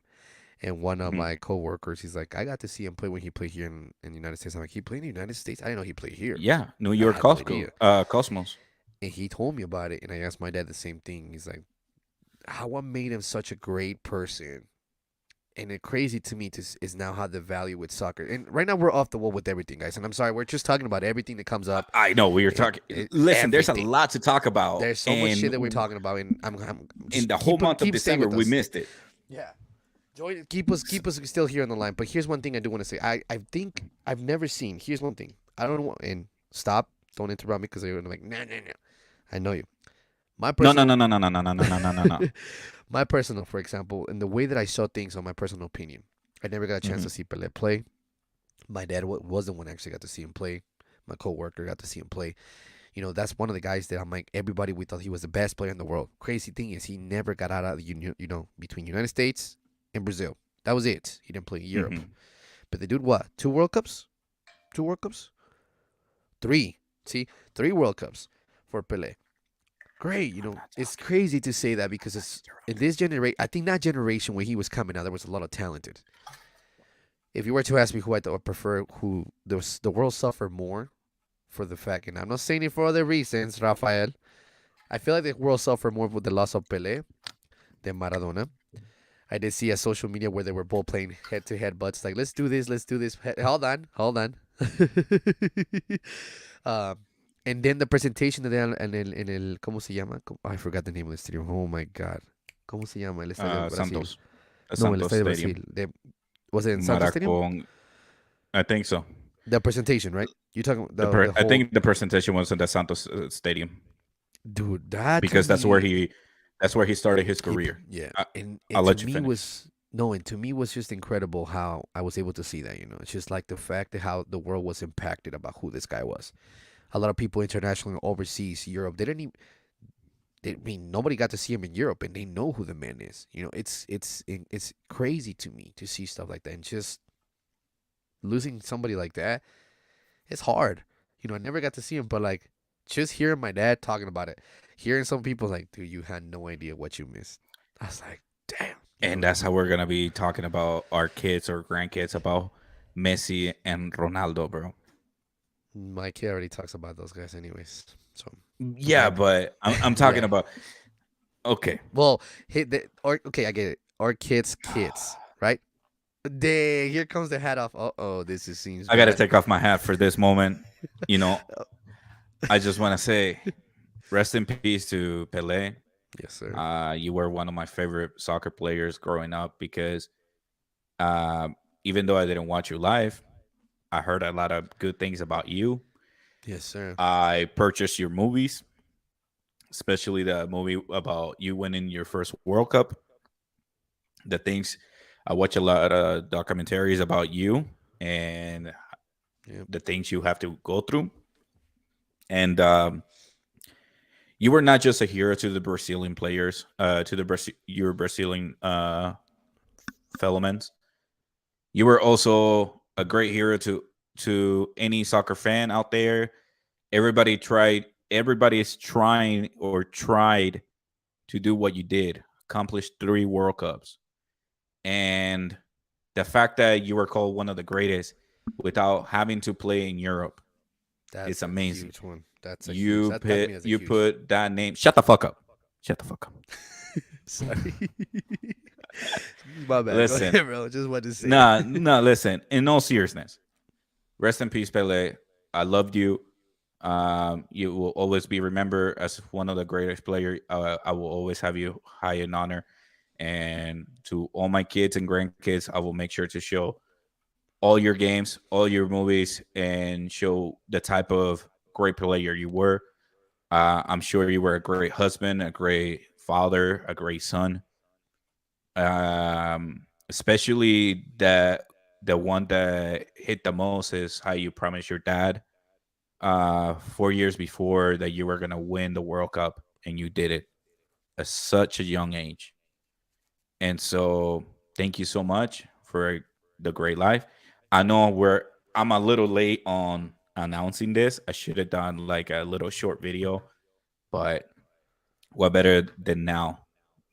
and one of my coworkers. He's like, I got to see him play when he played here in the United States. I'm like, he played in the United States? I didn't know he played here. Yeah, New York Cosmos. And he told me about it, and I asked my dad the same thing. He's like, what made him such a great person? And it crazy to me is now how the value with soccer. And right now we're off the wall with everything, guys. And I'm sorry, we're just talking about everything that comes up. I know we were talking. Listen, there's a lot to talk about. There's so much shit that we're talking about, and I'm in the whole month of December we missed it. Yeah, keep us still here on the line. But here's one thing I do want to say. I think I've never seen. Here's one thing. I don't know. And stop. Don't interrupt me because you're like no. I know you. My personal, no. My personal, for example, and the way that I saw things on my personal opinion, I never got a chance to see Pelé play. My dad was the one that actually got to see him play. My coworker got to see him play. You know, that's one of the guys that I'm like, everybody, we thought he was the best player in the world. Crazy thing is he never got out of the between United States and Brazil. That was it. He didn't play in Europe. But the dude, what? 2 World Cups? 2 World Cups? 3. See? 3 World Cups for Pelé. Great, it's crazy to say that because it's in this generation. I think that generation when he was coming out, there was a lot of talented. if you were to ask me who I would prefer, who the world suffered more for the fact, and I'm not saying it for other reasons, Rafael. I feel like the world suffered more with the loss of Pelé than Maradona. I did see a social media where they were both playing head to head, but it's like, let's do this, let's do this. Hold on, hold on. um, and then the presentation de en el, ¿cómo se llama? I forgot the name of the stadium. Oh my God. ¿Cómo se llama? El estadio de Brasil. Santos. No, el Santos estadio de Stadium. Brasil. Was it in Santos Stadium? Maracon. I think so. The presentation, right? You talking the whole... I think the presentation was in the Santos Stadium. Dude, that because that's where he started his career. Yeah, and I'll let to you me finish. and to me was just incredible how I was able to see that. It's just like the fact that how the world was impacted about who this guy was. A lot of people internationally and overseas, Europe, they didn't even. I mean, nobody got to see him in Europe, and they know who the man is. It's crazy to me to see stuff like that, and just losing somebody like that, it's hard. I never got to see him, but like just hearing my dad talking about it, hearing some people like, dude, you had no idea what you missed. I was like, damn. And that's how we're gonna be talking about our kids or grandkids about Messi and Ronaldo, bro. My kid already talks about those guys, anyways. So yeah, but I'm talking about. Okay. Well, okay, I get it. Our kids, right? Dang, here comes the hat off. This seems. I gotta take off my hat for this moment. I just want to say, rest in peace to Pelé. Yes, sir. You were one of my favorite soccer players growing up because, even though I didn't watch you live, I heard a lot of good things about you. Yes, sir. I purchased your movies, especially the movie about you winning your first World Cup. I watch a lot of documentaries about you and the things you have to go through. And you were not just a hero to the Brazilian players, to your Brazilian fellow men. You were also a great hero to any soccer fan out there. Everybody is trying or tried to do what you did, accomplish 3 World Cups. And the fact that you were called one of the greatest without having to play in Europe, it's amazing. Huge one. You put that name. Shut the fuck up. Sorry. My bad. Listen, ahead, bro. Just wanted to say. No. Listen. In all seriousness, rest in peace, Pelé. I loved you. You will always be remembered as one of the greatest players. I will always have you high in honor. And to all my kids and grandkids, I will make sure to show all your games, all your movies, and show the type of great player you were. I'm sure you were a great husband, a great father, a great son. Especially the one that hit the most is how you promised your dad 4 years before that you were going to win the World Cup, and you did it at such a young age. And so thank you so much for the great life. I know I'm a little late on announcing this. I should have done like a little short video, but what better than now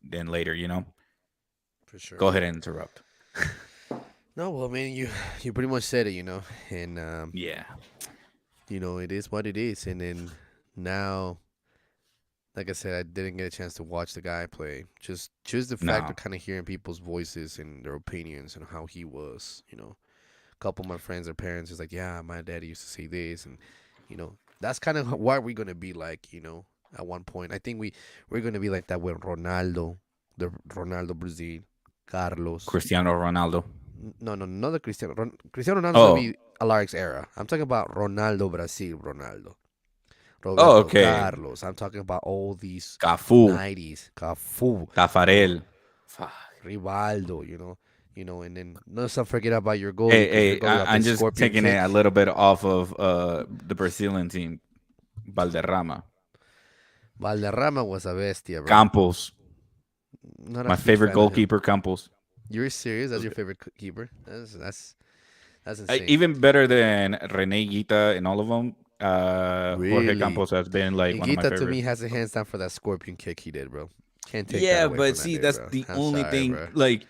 than later, For sure. Go ahead and interrupt. No, well, man, you pretty much said it, and yeah, it is what it is. And then now, like I said, I didn't get a chance to watch the guy play. Just the fact of kind of hearing people's voices and their opinions and how he was, A couple of my friends, their parents, is like, yeah, my daddy used to say this, and that's kind of what we're gonna be like, at one point. I think we're gonna be like that with Ronaldo, the Ronaldo Brazil, Carlos, Cristiano Ronaldo. No, not the Cristiano. Cristiano Ronaldo gonna be Alaric's era. I'm talking about Ronaldo Brazil, Ronaldo. Roberto okay. Carlos. I'm talking about all these Cafu, 90s. Cafu, Tafarel, Rivaldo. And then let's not forget about your goal. Hey, I'm just taking it a little bit off of the Brazilian team. Valderrama was a bestia, bro. Campos. My favorite goalkeeper, Campos. You're serious? That's your favorite keeper? That's insane. Even better than René Higuita and all of them. Really? Jorge Campos has been like one of my favorites. to me has a hands down for that scorpion kick he did, bro. Can't take that away but from see, that that's bro. the I'm only sorry, thing. Bro. Like,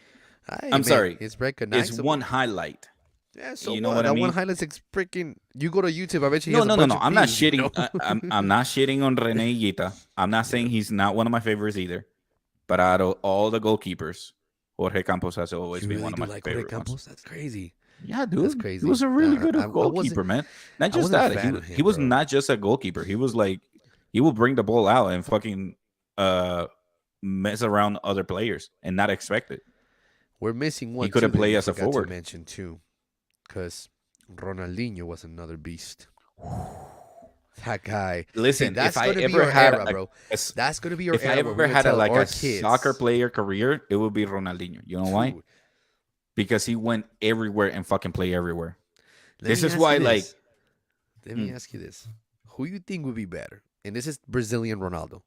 I'm sorry. It's recognizable. It's one highlight. Yeah, so You know what? what I That one mean? highlight's like freaking. You go to YouTube, I bet you he No, has a no, no, bunch no. of I'm not views. You shitting. know? I'm not shitting on Rene Higuita. I'm not Yeah. saying he's not one of my favorites either. But out of all the goalkeepers, Jorge Campos has always You been really one of do my like Jorge favorite ones. Campos? That's crazy. Yeah, That's dude. He was crazy. a really good I wasn't. goalkeeper, man. Not I just wasn't a that. fan of He him, was bro. not just a goalkeeper. He was like he will bring the ball out and fucking uh mess around other players and not expect it. We're missing He one too couldn't that play you as a forgot to forward. mention too, because Ronaldinho was another beast. That guy. See, Listen, if that's I gonna be ever your had era, bro. That's gonna be your if I era where we're ever gonna had a, tell like our a soccer kids, player career, it would be Ronaldinho. You know why? dude. Because he went everywhere and fucking play everywhere. Let This me is ask why, you like, this. Let me ask you this: who you think would be better? And this is Brazilian Ronaldo,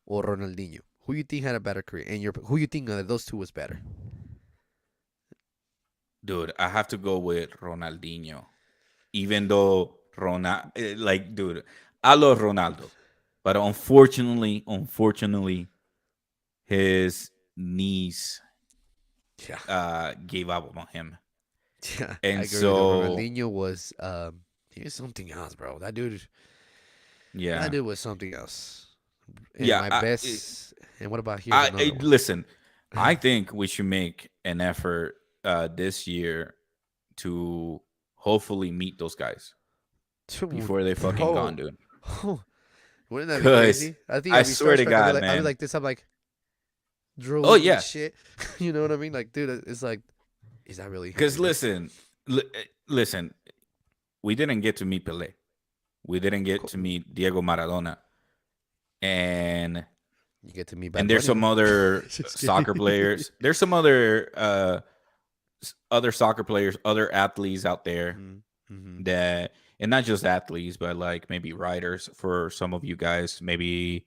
or Ronaldinho? Who you think had a better career? And who you think of those two was better? dude, I have to go with Ronaldinho. Even though like, dude, I love Ronaldo, but unfortunately, his knees Yeah, gave up on him, yeah, I and agree with you. so Ronaldinho was he was something else, bro. That yeah, dude was something else. And yeah. my I, best. And what about here's another one? listen. I think we should make an effort this year to hopefully meet those guys Dude, before they fucking gone, bro, dude. wouldn't that be Cause crazy? I think I I'd be swear to starstruck. God, I'd be man. like this. I'm like Oh drooling and yeah, shit. You know what I mean? Like, dude, it's like, is that really him? because You know? listen, we didn't get to meet Pelé. We didn't get to meet Diego Maradona, and You get to meet Bad and there's Bunny, some though. other Just soccer kidding. players. There's some other other soccer players, other athletes out there Mm-hmm. that, and not just athletes, but like maybe writers for some of you guys, maybe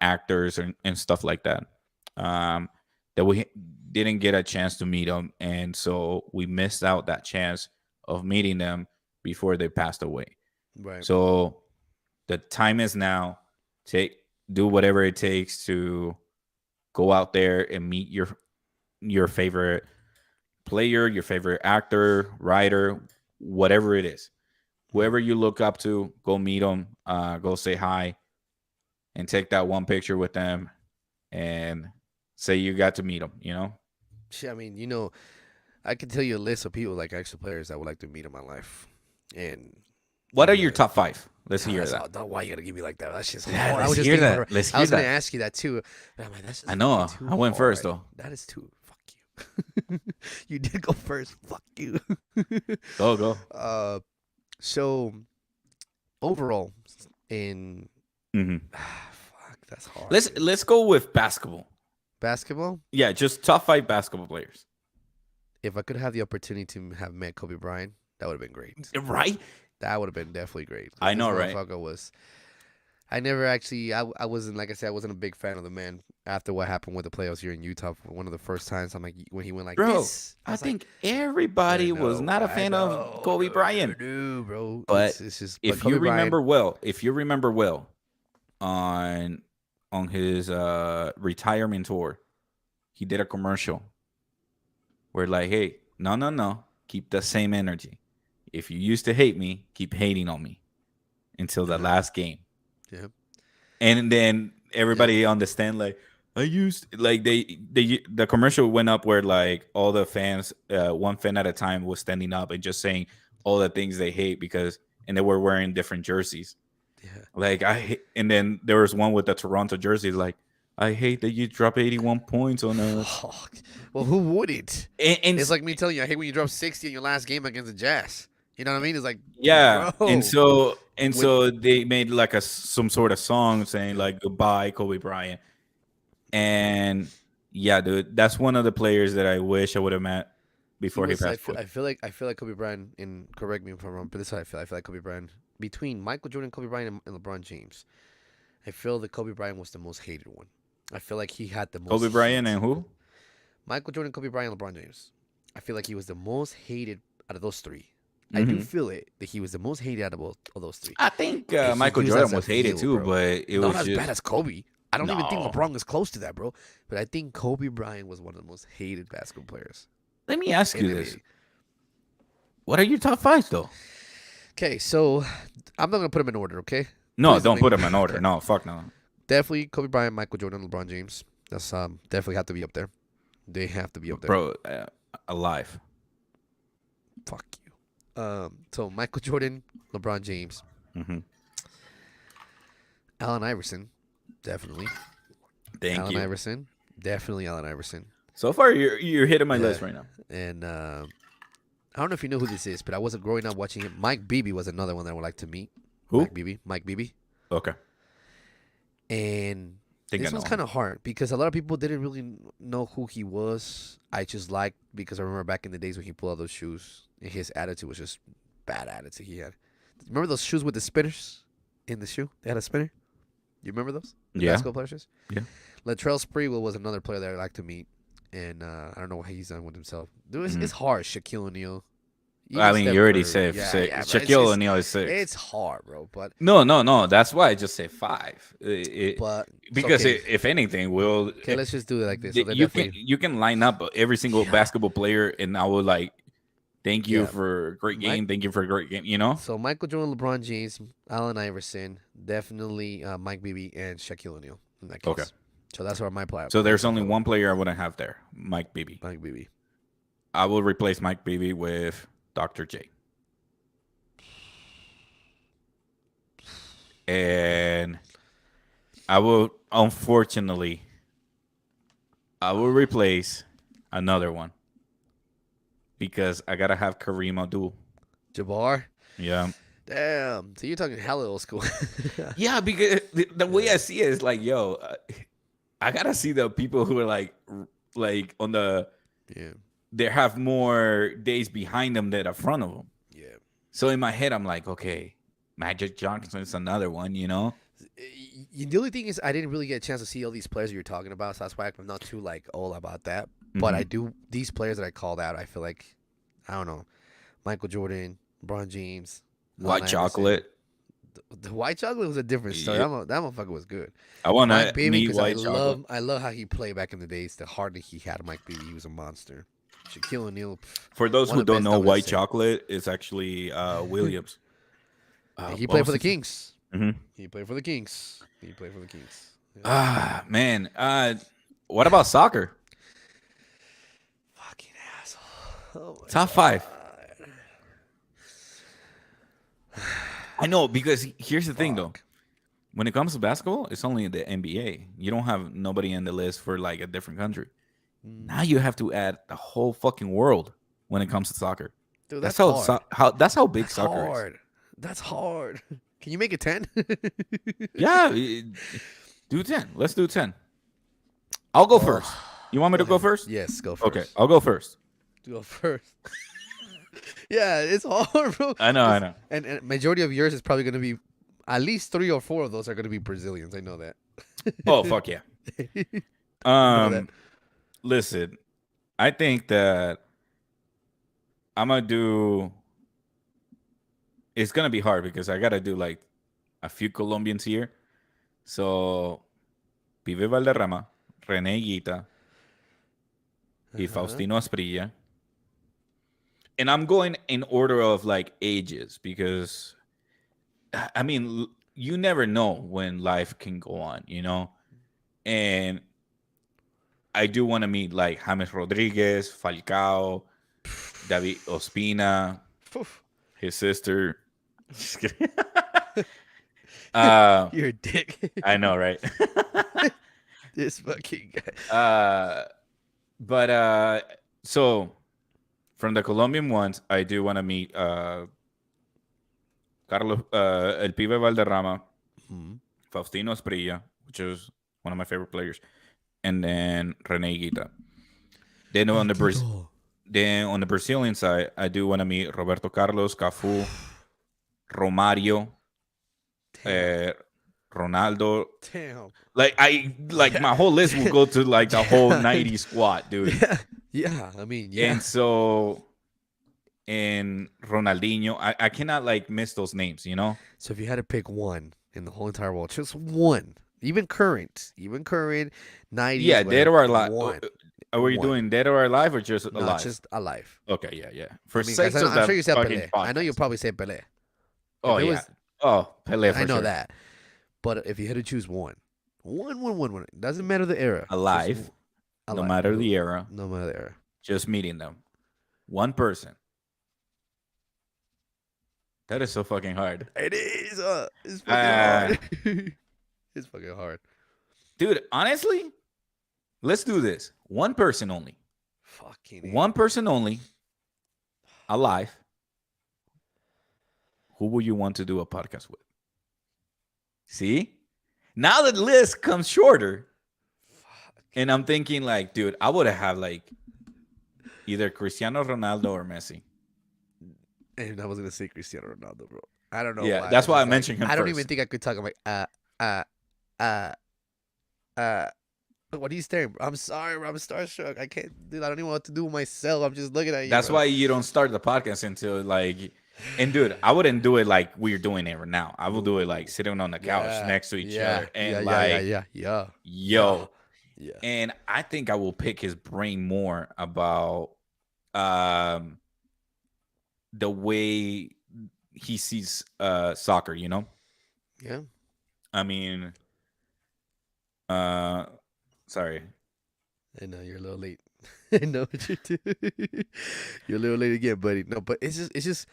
actors and stuff like that. That we didn't get a chance to meet them, and so we missed out that chance of meeting them before they passed away. Right. So the time is now. Do whatever it takes to go out there and meet your favorite player, your favorite actor, writer, whatever it is. Whoever you look up to, go meet them, go say hi, and take that one picture with them, and say you got to meet them. You know. Shit, I mean, I can tell you a list of people like actual players I would like to meet in my life. And What are your top 5? Let's hear that's that. all, why you gotta give me like that? That's just Yeah, hard. I let's was just hear thinking that. about- Let's I hear was gonna that. ask you that too. But I'm like, that's just I know. too I went first, hard. though. That is too. Fuck you. You did go first. Fuck you. Go. So overall, in hmm fuck, that's hard. Let's go with basketball. Basketball. Yeah, just top 5 basketball players. If I could have the opportunity to have met Kobe Bryant, that would have been great. Right? That would have been definitely great. I know, This right? motherfucker was. I never actually. I wasn't, like I said, I wasn't a big fan of the man after what happened with the playoffs here in Utah. For one of the first times, I'm like, when he went like Bro, this, I was like, think everybody I was know, not a I fan know, of Kobe Bryant. No, bro. But It's just. If Kobe you remember Bryant, well, on his retirement tour, he did a commercial where like, hey, no, keep the same energy. If you used to hate me, keep hating on me until the last game. yeah, And then everybody understand like I used like the commercial went up where like all the fans, one fan at a time, was standing up and just saying all the things they hate and they were wearing different jerseys. yeah. Like and then there was one with the Toronto jersey. Like, I hate that you drop 81 points on us. Oh, well, who wouldn't? And It's like me telling you, I hate when you drop 60 in your last game against the Jazz. You know what I mean? It's like, yeah, bro. and so they made like some sort of song saying like goodbye Kobe Bryant. And yeah, dude, that's one of the players that I wish I would have met before he passed away. I feel like Kobe Bryant, and correct me if I'm wrong, but this is how I feel. I feel like Kobe Bryant, between Michael Jordan, Kobe Bryant, and LeBron James, I feel that Kobe Bryant was the most hated one. I feel like he had the most Kobe Bryant hate. and who? Michael Jordan, Kobe Bryant, LeBron James. I feel like he was the most hated out of those three. I do feel it that he was the most hated out of both of those three. I think He Michael used Jordan as a was hated heel, too, bro. but it Not was as just bad as Kobe. I don't even think No. LeBron is close to that, bro. But I think Kobe Bryant was one of the most hated basketball players. Let me ask in you the this: NBA. what are your top five though? Okay, so I'm not gonna put them in order. Okay, No, please don't don't make put me. them in order. Okay, No, fuck no. definitely Kobe Bryant, Michael Jordan, LeBron James. That's definitely have to be up there. They have to be up there. Bro, alive. Fuck you. So Michael Jordan, LeBron James, Hmm. Allen Iverson, definitely. Thank Allen you. Iverson, definitely Allen Iverson. So far, you're hitting my Yeah, list right now. and I don't know if you know who this is, but I wasn't growing up watching him. Mike Beebe was another one that I would like to meet. Who? Mike Beebe, Okay, and think I this know one's him. kind of hard because a lot of people didn't really know who he was. I just liked because I remember back in the days when he pulled out those shoes, and his attitude was just bad attitude he had. Remember those shoes with the spinners in the shoe? They had a spinner. You remember those? The Yeah, basketball players? yeah. Latrell Sprewell was another player that I'd like to meet, and I don't know what he's done with himself. Dude, Mhm. it's hard. Shaquille O'Neal. I Even mean, Steph you already Curry. said Yeah, but Shaquille O'Neal is six. it's hard, bro. But No. That's why I just say five. but Because okay, if anything, we'll okay. Let's just do it like this. So they're you can definitely you can line up every single Yeah. basketball player, and I will like thank you Yeah. for a great Mike- game. Thank you for a great game. You know. So Michael Jordan, LeBron James, Allen Iverson, definitely Mike Bibby and Shaquille O'Neal in that case. Okay. So that's where my player. So there's only one player I wouldn't have there, Mike Bibby. Mike Bibby. I will replace Mike Bibby with Dr. J. And I will, unfortunately, I will replace another one because I gotta have Kareem Abdul. Jabbar. Yeah, Damn. So you're talking hella old school. yeah. Because the way I see it is like, yo, I gotta see the people who are like on the Yeah. they have more days behind them than in front of them. Yeah. So in my head, I'm like, okay, Magic Johnson is another one, you know? The only thing is, I didn't really get a chance to see all these players you're talking about, so that's why I'm not too like all about that. But I do these players that I called out. I feel like, I don't know, Michael Jordan, LeBron James, White Allen Iverson. chocolate. The white chocolate was a different story. Yep. That motherfucker was good. I want Mike to Bibby, meet because White chocolate. I love how he played back in the days. The heart that he had, Mike Bibby, he was a monster. Shaquille O'Neal, For those one who of the don't best know, I would White say. chocolate is actually Williams. he played for the Kings. Hmm. He played for the Kings. He played for the Kings. Yeah. Ah, man. What about soccer? Fucking asshole. Oh my Top five. God. I know, because here's the thing, though. Fuck. When it comes to basketball, it's only the NBA. You don't have nobody in the list for like a different country. Now you have to add the whole fucking world when it comes to soccer. Dude, That's hard. how big That's soccer is. hard. That's hard. Can you make it 10? Yeah, do 10. Let's do 10. I'll go first. You want me to go first? Yes, go first. Okay, I'll go first. Go first. Yeah, it's hard, bro. I know. And majority of yours is probably going to be, at least 3 or 4 of those are going to be Brazilians. I know that. Oh, fuck yeah. that. Listen, I think that I'm gonna do. It's gonna be hard because I gotta do like a few Colombians here. So, Pibe Valderrama, René Higuita, y Faustino Asprilla. And I'm going in order of like ages because, I mean, you never know when life can go on, you know? And I do want to meet like James Rodriguez, Falcao, David Ospina, his sister. Just kidding. You're a dick. I know, right? This fucking guy. So from the Colombian ones, I do want to meet Carlos El Pibe Valderrama, Faustino Asprilla, which is one of my favorite players, and then René Higuita. Then on the Brazilian side, I do want to meet Roberto Carlos, Cafu, Romario, Ronaldo. Damn. Like my whole list will go to like the whole 90s squad, dude. Yeah. I mean, yeah. And so, and Ronaldinho, I cannot like miss those names, you know? So if you had to pick one in the whole entire world, just one, even current, 90s. Yeah, there are a lot. One. Are we One. doing dead or alive or just Not alive? just alive. Okay, yeah. For I mean, sakes 'cause of I'm that sure you said fucking Pelé. I know you podcast. probably said Pelé. Oh If it yeah. was, Oh, Pelé I for know sure. that. But if you had to choose one, doesn't matter the era. Just Alive, no alive. matter Who? the era, No matter the era. just meeting them. One person. That is so fucking hard. It is. It's fucking hard. It's fucking hard. Dude, honestly, let's do this. One person only. Fucking. One person only. Alive. Who would you want to do a podcast with? See? Now the list comes shorter. And I'm thinking like, dude, I would have like either Cristiano Ronaldo or Messi. And I was gonna say Cristiano Ronaldo, bro. I don't know. Yeah, why. that's why I It's mentioned him I don't first. even think I could talk. I'm like, what are you staring, bro? I'm sorry, bro. I'm starstruck. I can't, dude. I don't even know what to do with myself. I'm just looking at you. That's bro. why you don't start the podcast until like, and dude, I wouldn't do it like we're doing it right now. I will do it like sitting on the couch next to each other and yeah. yo. Yeah. And I think I will pick his brain more about the way he sees soccer, you know? Yeah. I mean, sorry. I know you're a little late. I know what you're doing. You're a little late again, buddy. No, but it's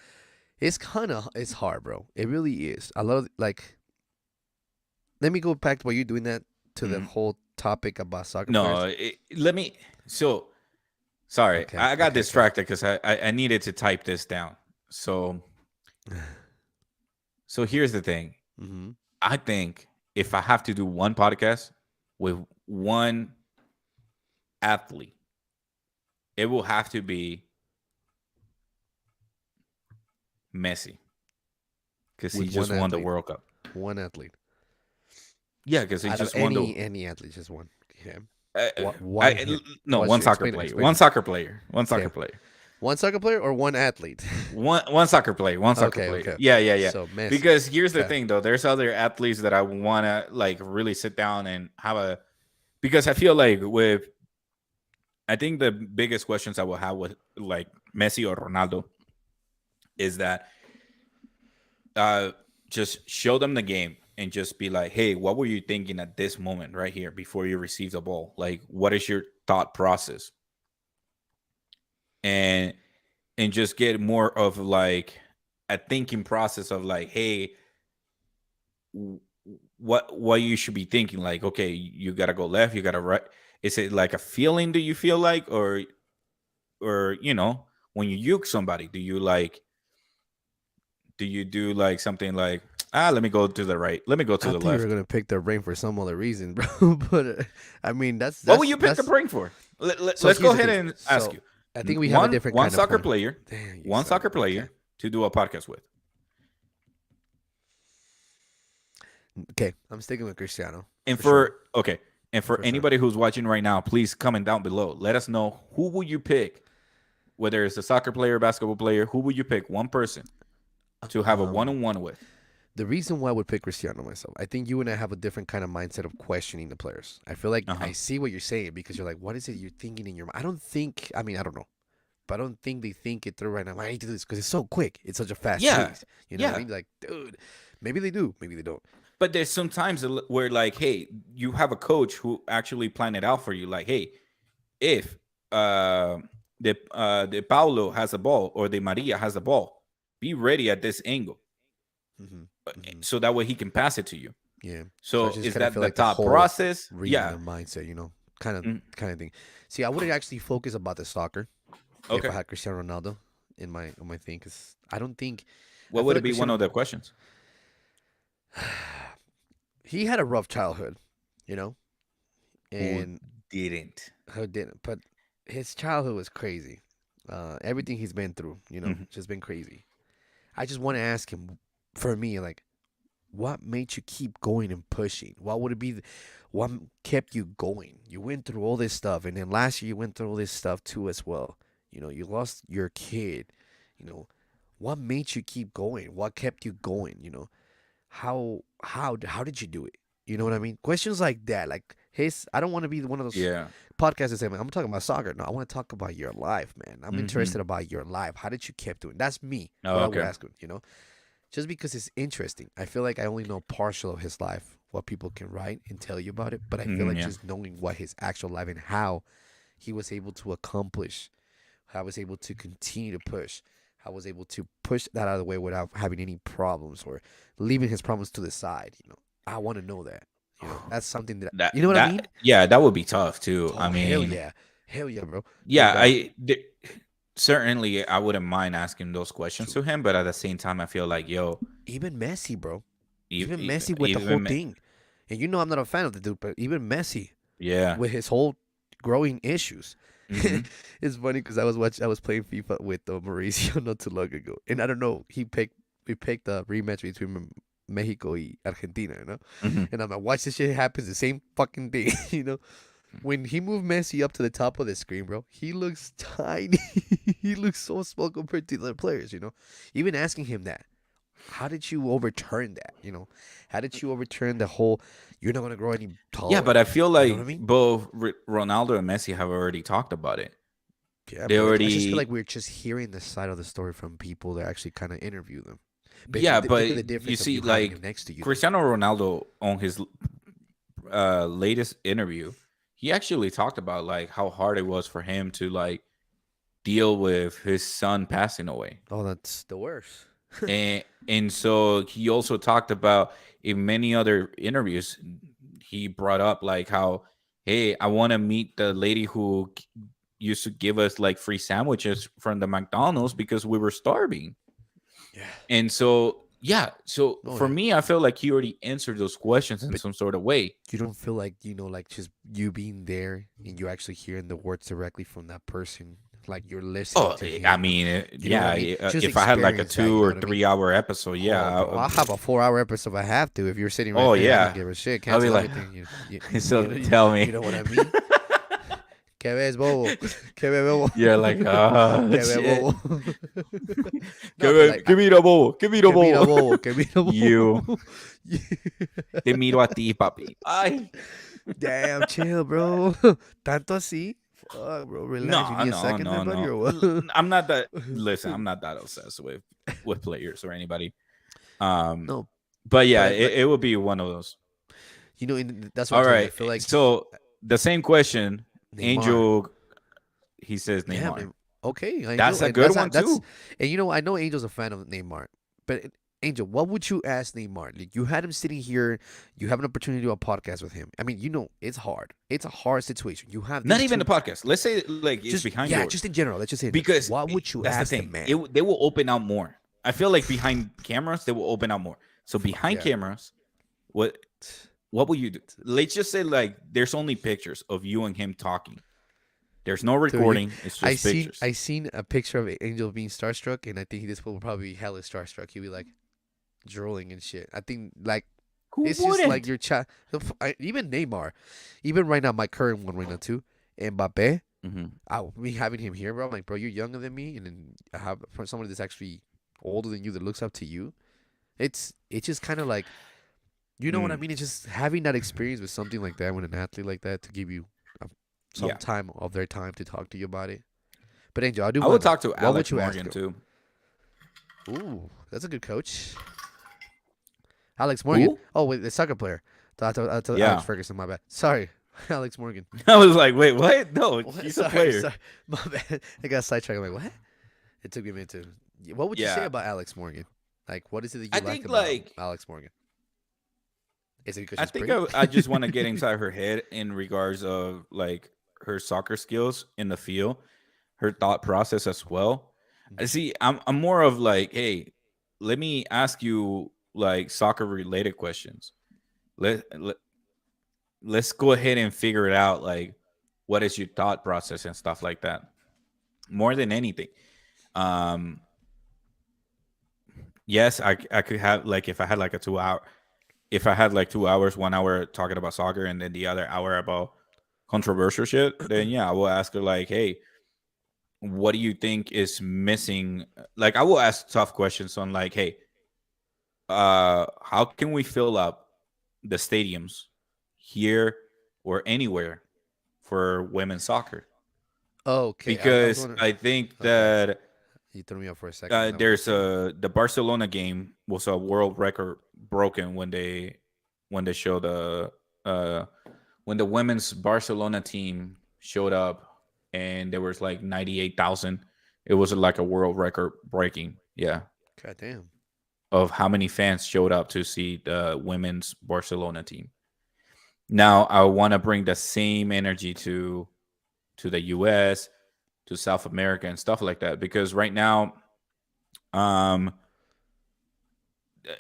hard, bro. It really is. I love like. Let me go back to what you're doing that to the whole topic about soccer. No, let me. So, sorry, Okay, I got okay. distracted because I needed to type this down. So here's the thing. Mm-hmm. I think if I have to do one podcast with one athlete, it will have to be Messi because he With just one won the athlete. World Cup. One athlete. Yeah, because he Out just of won any athlete, just one. Yeah. no, What's one your- soccer explain it, player. explain One it. soccer player. One soccer Okay. player. One soccer player or one athlete? One soccer player. One soccer Okay, player. okay. Yeah. So Messi. Because here's the Okay. thing, though. There's other athletes that I want to like really sit down and have a. Because I feel like I think the biggest questions I will have with like Messi or Ronaldo is that just show them the game and just be like, hey, what were you thinking at this moment right here before you receive the ball? Like, what is your thought process? And just get more of like a thinking process of like, hey, what you should be thinking. Like, okay, you gotta go left, you gotta right. Is it like a feeling? Do you feel like, or you know, when you juke somebody, do you do like something like, let me go to the right, let me go to I the thought you left? were gonna pick their brain for some other reason, bro. But I mean, that's What will you pick the that's- brain for? Let's So go here's the ahead thing. and ask So, you. I think we have a different one kind of soccer point. player, Damn, you one son soccer of a- player to do a podcast with. Okay, I'm sticking with Cristiano. And For for For sure. anybody who's watching right now, please comment down below. Let us know who would you pick, whether it's a soccer player, basketball player. Who would you pick? One person to have a one-on-one with. The reason why I would pick Cristiano myself, I think you and I have a different kind of mindset of questioning the players. I feel like I see what you're saying because you're like, what is it you're thinking in your mind? I don't think, I mean, I don't know, but I don't think they think it through right now. I need to do this because it's so quick. It's such a fast Yeah. pace. You know what I Yeah. mean? Like, dude, maybe they do, maybe they don't. But there's sometimes where like, hey, you have a coach who actually planned it out for you. Like, hey, if the Paulo has the ball or the Maria has the ball, be ready at this angle. So that way he can pass it to you. Yeah. So I just is kinda that feel the like the top whole process? reading Yeah. the mindset, you know, kind of thing. See, I wouldn't actually focus about the soccer if Okay. I had Cristiano Ronaldo in my thing because I don't think What I would feel it be? like One of the questions. he had a rough childhood, you know, and Didn't. who didn't, but his childhood was crazy. Everything he's been through, you know, just been crazy. I just want to ask him, for me, like, what made you keep going and pushing? What would it be? What kept you going? You went through all this stuff, and then last year you went through all this stuff too as well. You know, you lost your kid. You know, what made you keep going? What kept you going? You know, how did you do it? You know what I mean? Questions like that, like I don't want to be one of those Yeah. podcasts that say, "Man, I'm talking about soccer." No, I want to talk about your life, man. I'm Mm-hmm. interested about your life. How did you keep doing? That's me. Oh, What I would okay. ask him, just because it's interesting. I feel like I only know partial of his life, what people can write and tell you about it, but I feel Mm-hmm, like yeah. just knowing what his actual life and how he was able to accomplish, how I was able to continue to push, how I was able to push that out of the way without having any problems or leaving his problems to the side. I want to know that. That's something that That you know what I mean. yeah, that would be tough too. I Oh mean, hell yeah, bro. yeah, And certainly I wouldn't mind asking those questions shoot, to him, but at the same time, I feel like, yo, even Messi, bro, even even, Messi with the whole even thing, and I'm not a fan of the dude, but even Messi yeah. with his whole growing issues. Mm-hmm. It's funny because I was playing FIFA with Mauricio not too long ago, and I don't know, we picked a rematch between Mexico and Argentina, Mm-hmm. and I'm like, watch this shit happens the same fucking day, When he moved Messi up to the top of the screen, bro, he looks tiny. He looks so small compared to the other players, Even asking him that, how did you overturn that, How did you overturn the whole, you're not going to grow any Yeah, taller? but I feel You know what I like mean? both Ronaldo and Messi have already talked about it. Yeah, They but I just feel like already, we're just hearing the side of the story from people that actually kind of interview them. But yeah, think of but the you difference of see, you having him like next to you, though. Cristiano Ronaldo on his latest interview, he actually talked about like how hard it was for him to like deal with his son passing away. Oh, that's the worst. And so he also talked about in many other interviews, he brought up like how, hey, I want to meet the lady who used to give us like free sandwiches from the McDonald's because we were starving. Yeah. And so yeah, so Oh for yeah. me, I feel like he already answered those questions in But some sort of way. you don't feel like like just you being there and you actually hearing the words directly from that person, like you're listening Oh, to I him. mean, You know what I yeah. mean? Just If I had like a experience that. You two know or what I mean? 3 hour episode, Oh, yeah. bro, I'll have a 4 hour episode if I have to. If you're sitting right Oh there, I don't yeah, give a shit. I'll be Cancel like, everything. so tell You me. know what I mean? ¿Qué ves, bobo? ¿Qué ves, bobo? You're like, oh ¿Qué ves, shit. bobo? No, but like, Give me the bowl. Give me the que mira, bowl. bobo, que mira, You. bobo. Te miro a ti, papi. Ay. Damn, chill, bro. Tanto así? Fuck, bro, relax. You No, need a no, second there, no, buddy, no. or what? I'm not that. Listen, I'm not that obsessed with players or anybody. Um, No, but but yeah, I like, it would be one of those. that's what I'm All telling you. I right. feel like So the same question, Neymar. Angel. He says Yeah, Neymar. man. Okay, That's Angel, a and good one that's too. and I know Angel's a fan of Neymar, but Angel, what would you ask Neymar? Like you had him sitting here, you have an opportunity to do a podcast with him. I mean, it's hard. It's a hard situation. You have Not these even two, the podcast. Let's say like it's just behind yeah, yours just in general. Let's just say, because what would you that's the ask the thing. man? They will open out more. I feel like behind cameras they will open out more. So Fuck behind yeah. cameras, what what will you do? Let's just say like there's only pictures of you and him talking. There's no Dude, recording. It's just pictures. I seen a picture of Angel being starstruck, and I think this will probably be hella starstruck. He'll be like drooling and shit. I think like Who it's just like wouldn't? your child. Even Neymar, even right now, my current one right now too, Mbappe. Mm-hmm. Me having him here, bro. I'm like, bro, you're younger than me, and then I have for somebody that's actually older than you that looks up to you. It's just kind of like, you know what I Mm, mean? It's just having that experience with something like that, with an athlete like that, to give you some yeah, time of their time to talk to you about it. But Angel, I do I would want to know, talk to what would Alex you ask Morgan him? too. Ooh, that's a good coach. Alex Morgan. Who? Oh, wait, the soccer player. I thought Alex Yeah, Ferguson, my bad. Sorry. Alex Morgan. I was like, wait, what? No, What? he's a Sorry, player. sorry. My bad. I got sidetracked. I'm like, what? It took me a minute to. What would you say Yeah, about Alex Morgan? Like, what is it that I you like think about like Alex Morgan? Is it because I she's think pretty? I just want to get inside her head in regards of like her soccer skills in the field, her thought process as well. I see. I'm more of like, hey, let me ask you like soccer related questions. Let let's go ahead and figure it out. Like, what is your thought process and stuff like that. More than anything, um, yes, I could have like if I had like a 2 hour, if I had like 2 hours, 1 hour talking about soccer and then the other hour about controversial shit, then yeah, I will ask her like, hey, what do you think is missing? Like, I will ask tough questions on like, hey, how can we fill up the stadiums here or anywhere for women's soccer Okay, I was because wondering. I think Okay, that you threw me off for a second on that one. there's Continue. the Barcelona game was a world record broken when they showed uh when the women's Barcelona team showed up and there was like 98,000. It was like a world record breaking, yeah, God damn. of how many fans showed up to see the women's Barcelona team. Now I want to bring the same energy to the US, to South America and stuff like that because um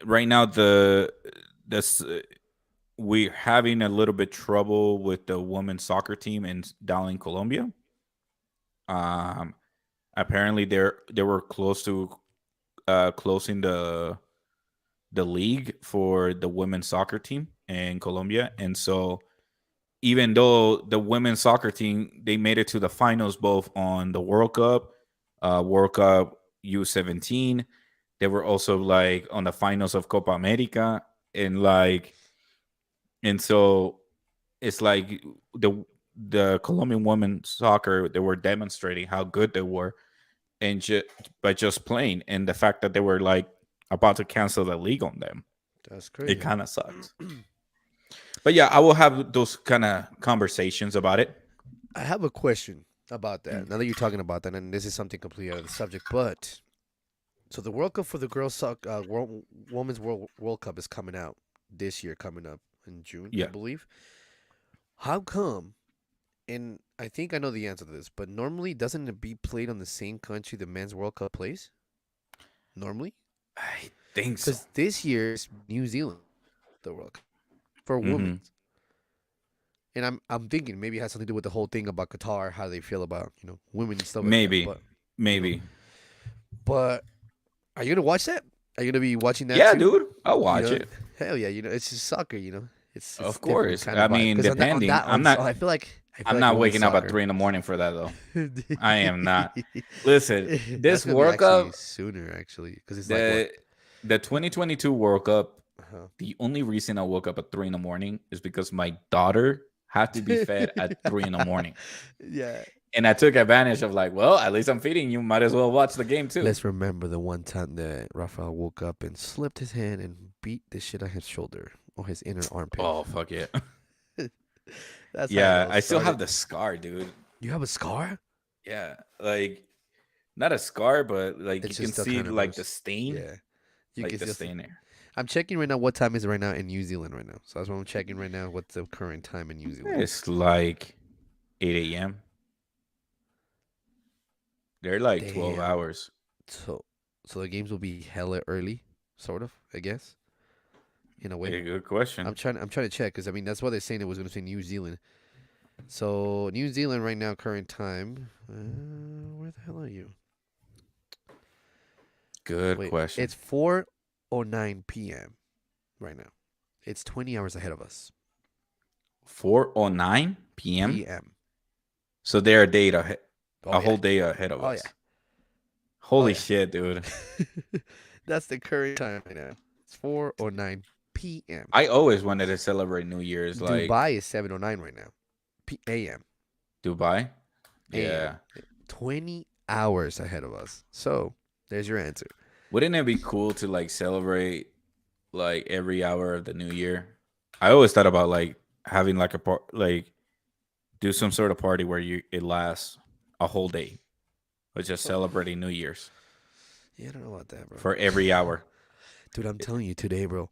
right now the this we're having a little bit trouble with the women's soccer team in down in Colombia. Um, apparently they were close to closing the league for the women's soccer team in Colombia, and so even though the women's soccer team they made it to the finals both on the World Cup U17, they were also like on the finals of Copa America, and like and so it's like the Colombian women soccer they were demonstrating how good they were and by just playing and the fact that they were like about to cancel the league on them. That's It crazy. kind of sucks. But yeah, I will have those kind of conversations about it. I have a question about that. Mm. Now that you're talking about that, and this is something completely out of the subject, but so the World Cup for the girls' women's World Cup is coming out this year, coming up in June, I Yeah. believe. How come? And I think I know the answer to this, but normally doesn't it be played on the same country the men's World Cup plays? Normally, I think so. because this year is New Zealand, the World Cup for Hmm. women. And I'm thinking maybe it has something to do with the whole thing about Qatar, how they feel about women and stuff like that. Maybe. You know, Maybe. but are you gonna watch that? Are you gonna be watching that Yeah, too? dude. I'll You watch know, it. hell yeah. It's just soccer. It's Of different course. kind of I vibe. mean, Because depending. I feel like I'm not women's waking up at soccer. 3 in the morning for that though. I am not. Listen, That's this gonna be World actually Cup, sooner actually, because it's like what? the the 2022 World Cup, Uh-huh. the only reason I woke up at 3 in the morning is because my daughter had to be fed at 3 in the morning. Yeah. And I took advantage of like, well, at least I'm feeding you. Might as well watch the game too. Let's remember the one time that Rafael woke up and slipped his hand and beat the shit on his shoulder or his inner armpit. Oh fuck yeah. That's how it Yeah, all I still started. have the scar, dude. You have a scar? Yeah, like not a scar, but like It's you can just a see kind of like the bruise. stain, Yeah. You like can the just. stain there. I'm checking right now what time is it right now in New Zealand right now. So that's what I'm checking right now. What's the current time in New Zealand? It's like 8 a.m. They're like 12 Damn. hours. So, so the games will be hella early, sort of, I guess, in a Yeah, way. good question. I'm trying to check because I mean that's what they're saying. It was going to say New Zealand. So New Zealand right now, current time. Where the hell are you? Good Wait, question. it's 4:09 p.m. right now. It's 20 hours ahead of us. 4:09 p.m. p.m. So they're a day ahead, Oh a yeah. whole day ahead of Oh us. yeah. Holy yeah. shit, dude! That's the current time right now. It's 4:09 p.m. I always wanted to celebrate New Year's like Dubai is 7:09 right now. A.m. Dubai. A.m. Yeah. 20 hours ahead of us. So there's your answer. Wouldn't it be cool to like celebrate like every hour of the new year? I always thought about like having like like do some sort of party where it lasts a whole day, but just celebrating New Year's Yeah, I don't know about that, bro. for every hour. Dude, I'm telling you today, bro.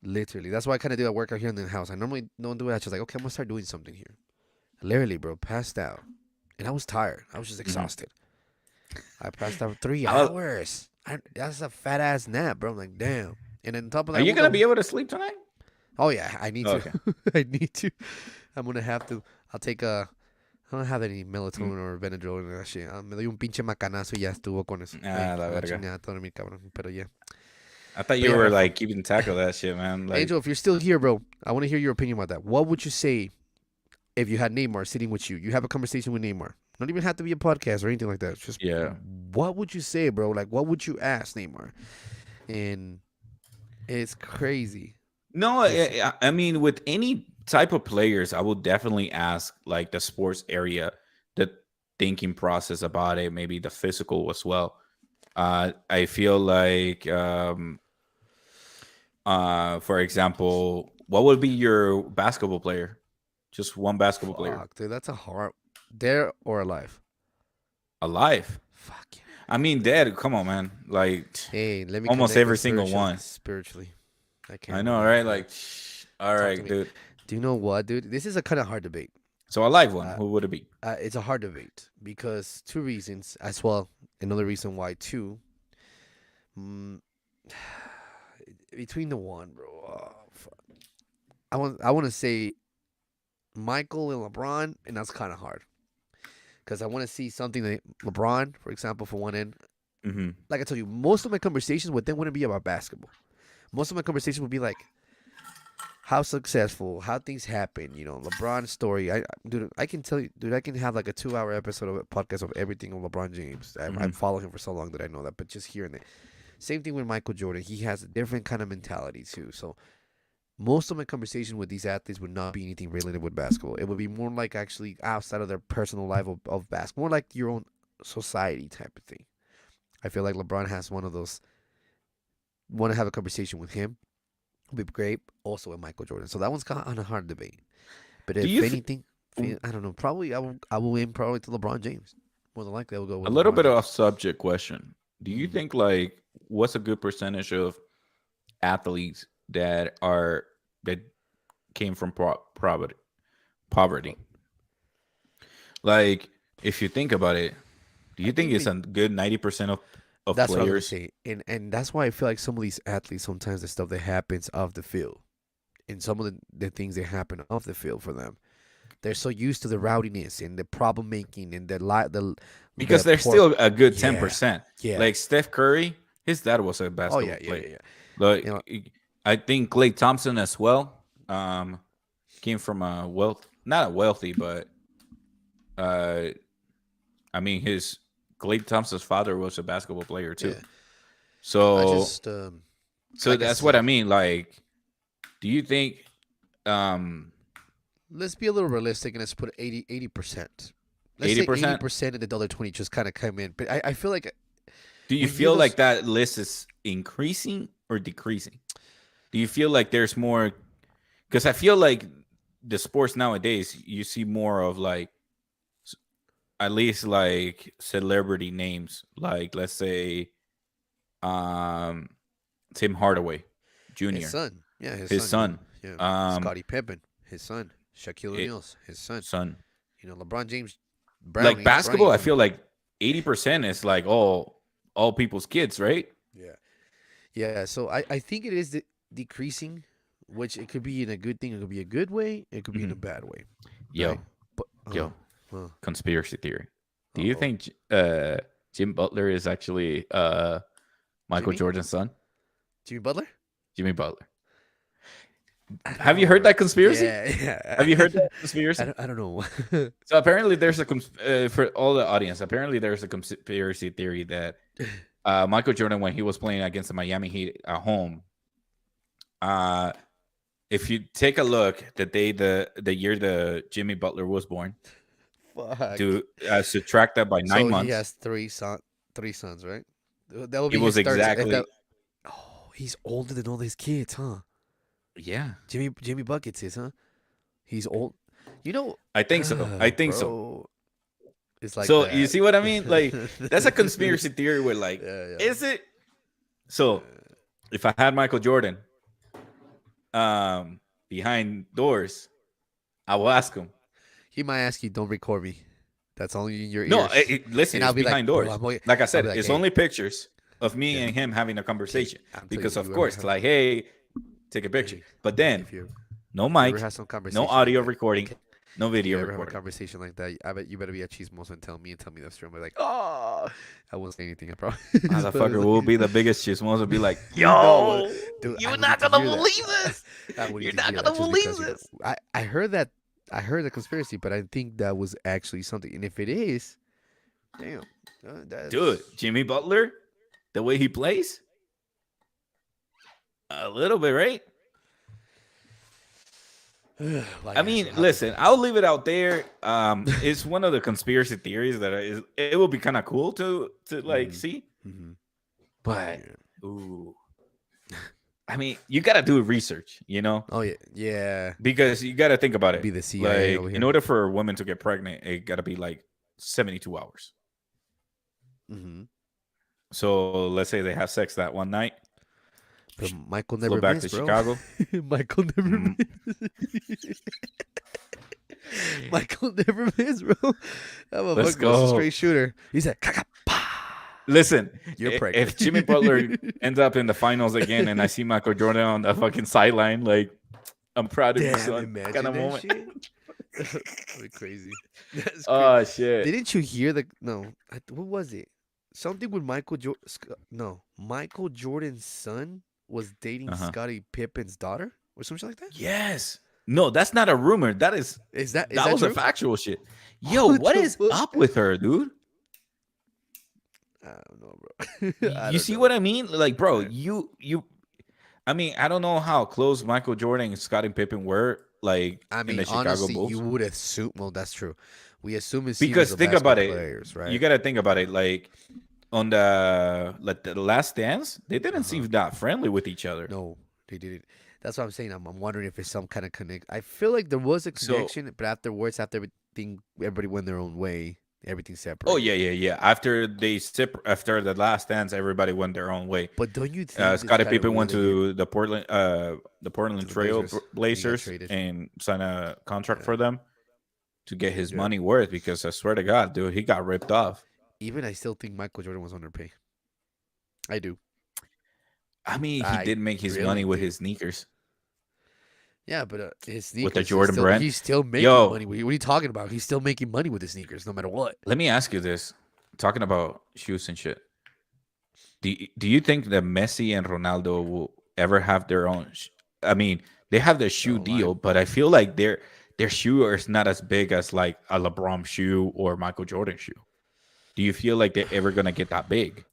Literally. That's why I kind of do that work out here in the house. I normally don't do it. I just like, okay, I'm going to start doing something here. Literally, bro, passed out. And I was tired. I was just Mhm. exhausted. I passed out 3 I'll- hours. That's a fat ass nap, bro. I'm like, damn. And then on top of that, Are I you woke gonna up- be able to sleep tonight? Oh yeah, I need to. Okay. I need to. I'm gonna have to. I'll take a. I don't have any melatonin or Benadryl and that shit. Me doy un pinche macanazo y ya estuvo con eso. Ah, la a la verga. chingada, a dormir, cabrón. Pero yeah. I thought you yeah, were Rafa. like keeping track of that shit, man. Like, Angel, if you're still here, bro, I want to hear your opinion about that. What would you say if you had Neymar sitting with you? You have a conversation with Neymar. Not even have to be a podcast or anything like that. Just yeah. what would you say, bro? Like, what would you ask Neymar? And it's crazy. No, I mean with any type of players, I will definitely ask like the sports area, the thinking process about it, maybe the physical as well. I feel like, for example, what would be your basketball player? Just one basketball player Fuck, dude, that's a hard. Dead or alive? alive. Fuck yeah. I mean, dead. Come on, man. Like Hey, let me almost connect every this single one. spiritually. I I can't know, believe right? that. Like, all Talk to right, me. dude. Do you know what, dude? This is a kind of hard debate. So a live one. Uh, Who would it be? it's a hard debate because two reasons as well. Another reason why too. Mm, between the one, bro. Oh, fuck. I want to say Michael and LeBron, and that's kind of hard because I want to see something that LeBron, for example, for one end. Mm-hmm. Like I told you, most of my conversations with them wouldn't be about basketball. Most of my conversation would be like how successful, how things happen. You know, LeBron's story. Dude, I can tell you, dude, I can have like a 2-hour episode of a podcast of everything of LeBron James. I follow him for so long that I know that, but just hearing it. Same thing with Michael Jordan. He has a different kind of mentality too. So most of my conversation with these athletes would not be anything related with basketball. It would be more like actually outside of their personal life of basketball, more like your own society type of thing. I feel like LeBron has one of those. Want to have a conversation with him would be great. Also with Michael Jordan. So that one's kind of a hard debate. But Do if you anything, I don't know. Probably I will aim probably to LeBron James. More than likely, I will go a with little LeBron bit James. off subject question? Do you Mhm. think like what's a good percentage of athletes that came from poverty? Like, if you think about it, do I you think think it's a good 90% of that's what I was gonna players? say, and that's why I feel like some of these athletes sometimes the stuff that happens off the field, and some of the things that happen off the field for them, they're so used to the rowdiness and the problem making and Because the they're poor. still a good Yeah, 10%. yeah. Like Steph Curry, his dad was a Oh basketball yeah, yeah, player. yeah, yeah. You know, Like I think Klay Thompson as well. Came from not a wealthy, but uh, I mean his Klay Thompson's father was a basketball player too. yeah. I So just so like I that's what I said, mean. Like, do you think um let's be a little realistic and let's put 80%. Let's say 80%? 80% and the other 20 just kind of come in. But I feel like Do you when you're feel those like that list is increasing or decreasing? Do you feel like there's more? Because I feel like the sports nowadays, you see more of like at least like celebrity names, like let's say um Tim Hardaway his Jr., son, yeah, his his son, you know, son, yeah, um, Scottie Pippen, his son, Shaquille it, O'Neal's his son, son. you know, LeBron James, Like Brownie basketball, I from feel like 80% is like all people's kids, right? yeah, yeah. So I think it is decreasing, which it could be in a good thing, it could be a good way, it could be in a Mhm. bad way, right? Yo, But yo, uh, conspiracy theory. Do you oh, think Jim Butler is actually Michael Jimmy, Jordan's son? Jimmy Butler. Jimmy Butler. I don't Have you know, heard bro. that conspiracy? Yeah, Have you heard yeah. that conspiracy? I don't know. So apparently, there's for all the audience. Apparently, there's a conspiracy theory that Michael Jordan, when he was playing against the Miami Heat at home, uh, if you take a look, the year the Jimmy Butler was born, Fuck. do subtract that by So nine he months, has three sons, right? That would it be was his third son. If that, exactly oh, he's older than all his kids, huh? yeah. Jimmy Buckets is, huh? He's old. You know, I think so. I think so. bro, it's like So you that. see what I mean? Like that's a conspiracy theory. Where like, Yeah, yeah. is it? So if I had Michael Jordan, behind doors, I will ask him. He might ask you, "Don't record me." That's only in your No, ears. listen, And it's I'll be like, behind "Bro, doors. Like I I'll be said, like, it's hey, only pictures of me yeah, and him having a conversation. I'm telling Because you, of you ever course, have, like, hey, take a picture. hey, But then if you no if you ever mic, have some no conversation like audio that, recording, no if you video ever have a recording. conversation like that, I bet you better be a chismoso and tell me that's true. I'm like, oh, I won't say anything. I probably just put Motherfucker will be the biggest chismoso. Be like, you know, yo, dude, I you're would need not to gonna hear that. believe this. I would need You're to not hear gonna that just believe because this. I heard that I heard the conspiracy, but I think that was actually something. And if it is, damn, Dude, that's Jimmy Butler, the way he plays, a little bit, right? I mean, listen, I'll leave it out there. It's one of the conspiracy theories that it will be kind of cool to like see, but ooh, I mean, you gotta do research, you know, Oh yeah, yeah. because you gotta think about Be it. the CIA Like, over in here. order for a woman to get pregnant, it gotta be like 72 hours. Mm-hmm. So let's say they have sex that one night, But Michael flew never back to missed, bro. Chicago. Michael never Mm, missed. Michael never missed, bro. That let's motherfucker was a go. straight shooter. He said, "Kaka, pa." Listen, You're pregnant. if Jimmy Butler ends up in the finals again, and I see Michael Jordan on the fucking sideline, like, I'm proud of you, Damn, son, kind imagine of that moment. shit. That'd be crazy. That's crazy. Oh shit. Didn't you hear the no? What was it? Something with Michael Jordan. No, Michael Jordan's son was dating Uh-huh. Scottie Pippen's daughter or something like that. Yes. No, that's not a rumor. That Is that that was a true? factual shit. Yo, What what the is fuck? up with her, dude? I don't know, bro. I You don't see know. what I mean? Like, bro, Right. you I mean, I don't know how close Michael Jordan and Scottie Pippen were, like, I in mean, the Chicago honestly, you Bulls. would assume. Well, that's true. We assume it's Because seniors of think about basketball it. players, You right? gotta think about it. Like, on the last dance, they Uh didn't huh. seem that friendly with each other. No, they didn't. That's what I'm saying. I'm wondering if it's some kind of connect. I feel like there was a So, connection, but afterwards, after everything, everybody went their own way. Everything oh separated. yeah, yeah, yeah. After the last dance, everybody went their own way. But don't you think it's Scottie kind of Pippen weird went that you're to the to Portland the Trail Blazers and he got Blazers traded? and signed a contract Yeah, for them to get his yeah. money worth. Because I swear to God, dude, he got ripped off. Even I still think Michael Jordan was underpaid. I do. I mean, he I did make his really money with do. his sneakers, Yeah, but his with the sneakers, Jordan brand. he's still making Yo, money. What are you talking about? He's still making money with his sneakers, no matter what. let me ask you this: talking about shoes and shit, do you think that Messi and Ronaldo will ever have their own? I mean, they have their Their shoe own line. deal, but I feel like their shoe is not as big as like a LeBron shoe or Michael Jordan shoe. Do you feel like they're ever gonna get that big?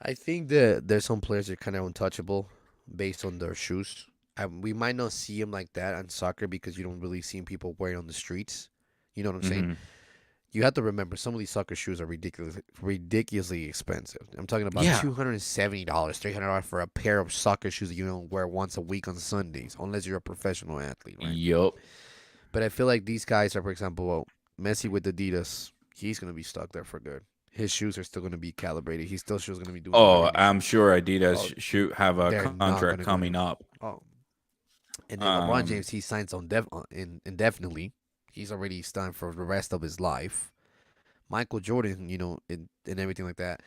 I think that there's some players that are kind of untouchable based on their shoes. We might not see them like that on soccer because you don't really see people wearing on the streets. You know what I'm saying? Hmm. You have to remember some of these soccer shoes are ridiculously expensive. I'm talking about Yeah. $270, $300 for a pair of soccer shoes that you don't wear once a week on Sundays, unless you're a professional athlete, right? Yup. But I feel like these guys are, for example, well, Messi with Adidas, he's gonna be stuck there for good. His shoes are still gonna be calibrated. He still shoes gonna be doing Oh, everything. I'm sure Oh, Adidas should have a they're not contract gonna go coming anywhere. up. Oh, and then LeBron Um, James, he signs on indefinitely. He's already signed for the rest of his life. Michael Jordan, and everything like that.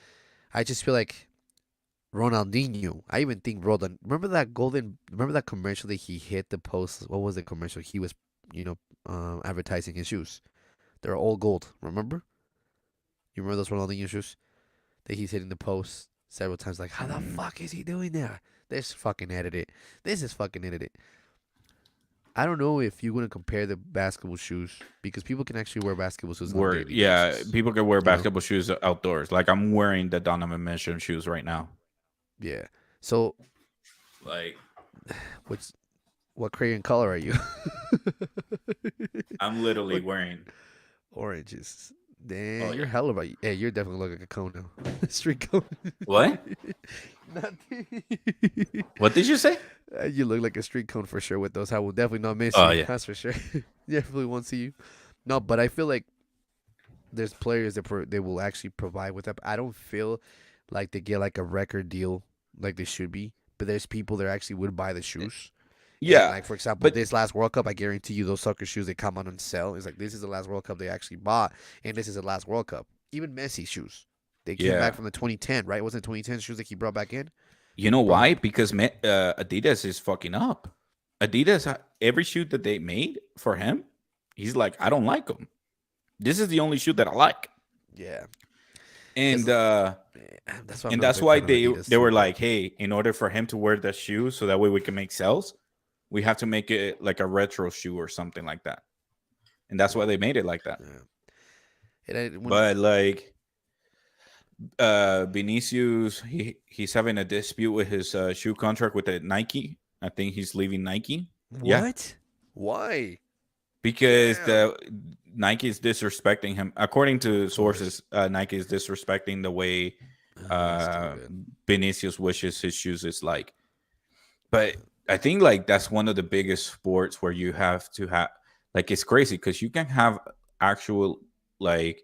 I just feel like Ronaldinho. I even think Rodan. Remember that commercial that he hit the post? What was the commercial? He was, advertising his shoes. They're all gold. Remember? You remember those Ronaldinho shoes that he's hitting the post several times? Like, how the fuck is he doing that? This fucking edited. This is fucking edited. I don't know if you're gonna compare the basketball shoes because people can actually wear basketball shoes on a where daily yeah, basis. people can wear You know? basketball shoes outdoors. Like I'm wearing the Donovan Mitchell shoes right now. Yeah. So, Like what's what Crayon color are you? I'm literally What wearing. oranges? Oh Damn, you're yeah. hella right. Yeah, you're definitely looking like a cone now. Street cone. What? Nothing. What did you say? You look like a street cone for sure with those. I will definitely not miss Oh you. yeah. That's for sure. Definitely won't see you. No, but I feel like there's players that they will actually provide with that. I don't feel like they get like a record deal like they should be. But there's people that actually would buy the shoes. And Yeah, like for example, but this last World Cup, I guarantee you those soccer shoes they come out on sale. It's like this is the last World Cup they actually bought, and this is the last World Cup. Even Messi shoes, they came yeah. back from the 2010, right? Wasn't it 2010 shoes that he brought back in? You know Bro, why? Because Adidas is fucking up. Adidas, every shoe that they made for him, he's like, I don't like them. This is the only shoe that I like, yeah, and it's, uh, that's why I'm and not a that's big why fan of Adidas they were too. like, hey, in order for him to wear the shoe, so that way we can make sales, we have to make it like a retro shoe or something like that, and that's why they made it like that. Yeah, and when But like Vinicius, he's having a dispute with his shoe contract with the Nike. I think he's leaving Nike. Yeah, What? Why? because Damn. the Nike is disrespecting him. According to Of course. sources, Nike is disrespecting the way That's uh stupid. Vinicius wishes his shoes is like. But I think like that's one of the biggest sports where you have to have like it's crazy because you can have actual like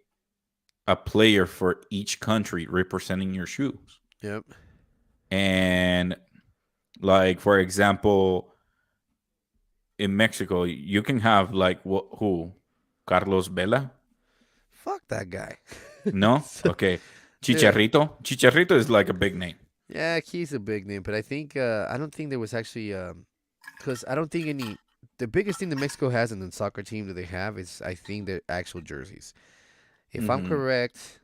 a player for each country representing your shoes. Yep. And like for example, in Mexico, you can have like who? Carlos Vela? Fuck that guy. No? Okay. Dude. Chicharrito? Chicharrito is like a big name. Yeah, he's a big name, but I don't think there was actually because I don't think any the biggest thing that Mexico has in the soccer team that they have is I think the actual jerseys. If I'm Hmm. correct,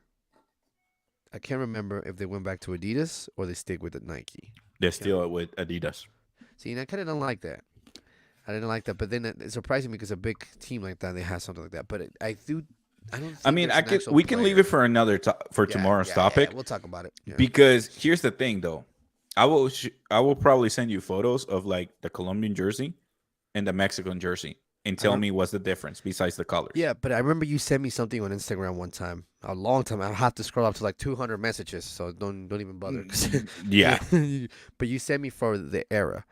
I can't remember if they went back to Adidas or they stick with the Nike. They Can't steal it remember. with Adidas. See, and I kind of don't like that. I didn't like that, but then it's surprising me because a big team like that they have something like that. But I do, I don't I think mean, there's I an could actual we can leave it player. for for Yeah, tomorrow's yeah, yeah, yeah. topic We'll talk about it. Yeah. because here's the thing though. I will probably send you photos of like the Colombian jersey and the Mexican jersey and I tell rem- me what's the difference besides the colors. Yeah, but I remember you sent me something on Instagram one time, a long time. I'll have to scroll up to like 200 messages, so don't even bother. Yeah. But you sent me for the era,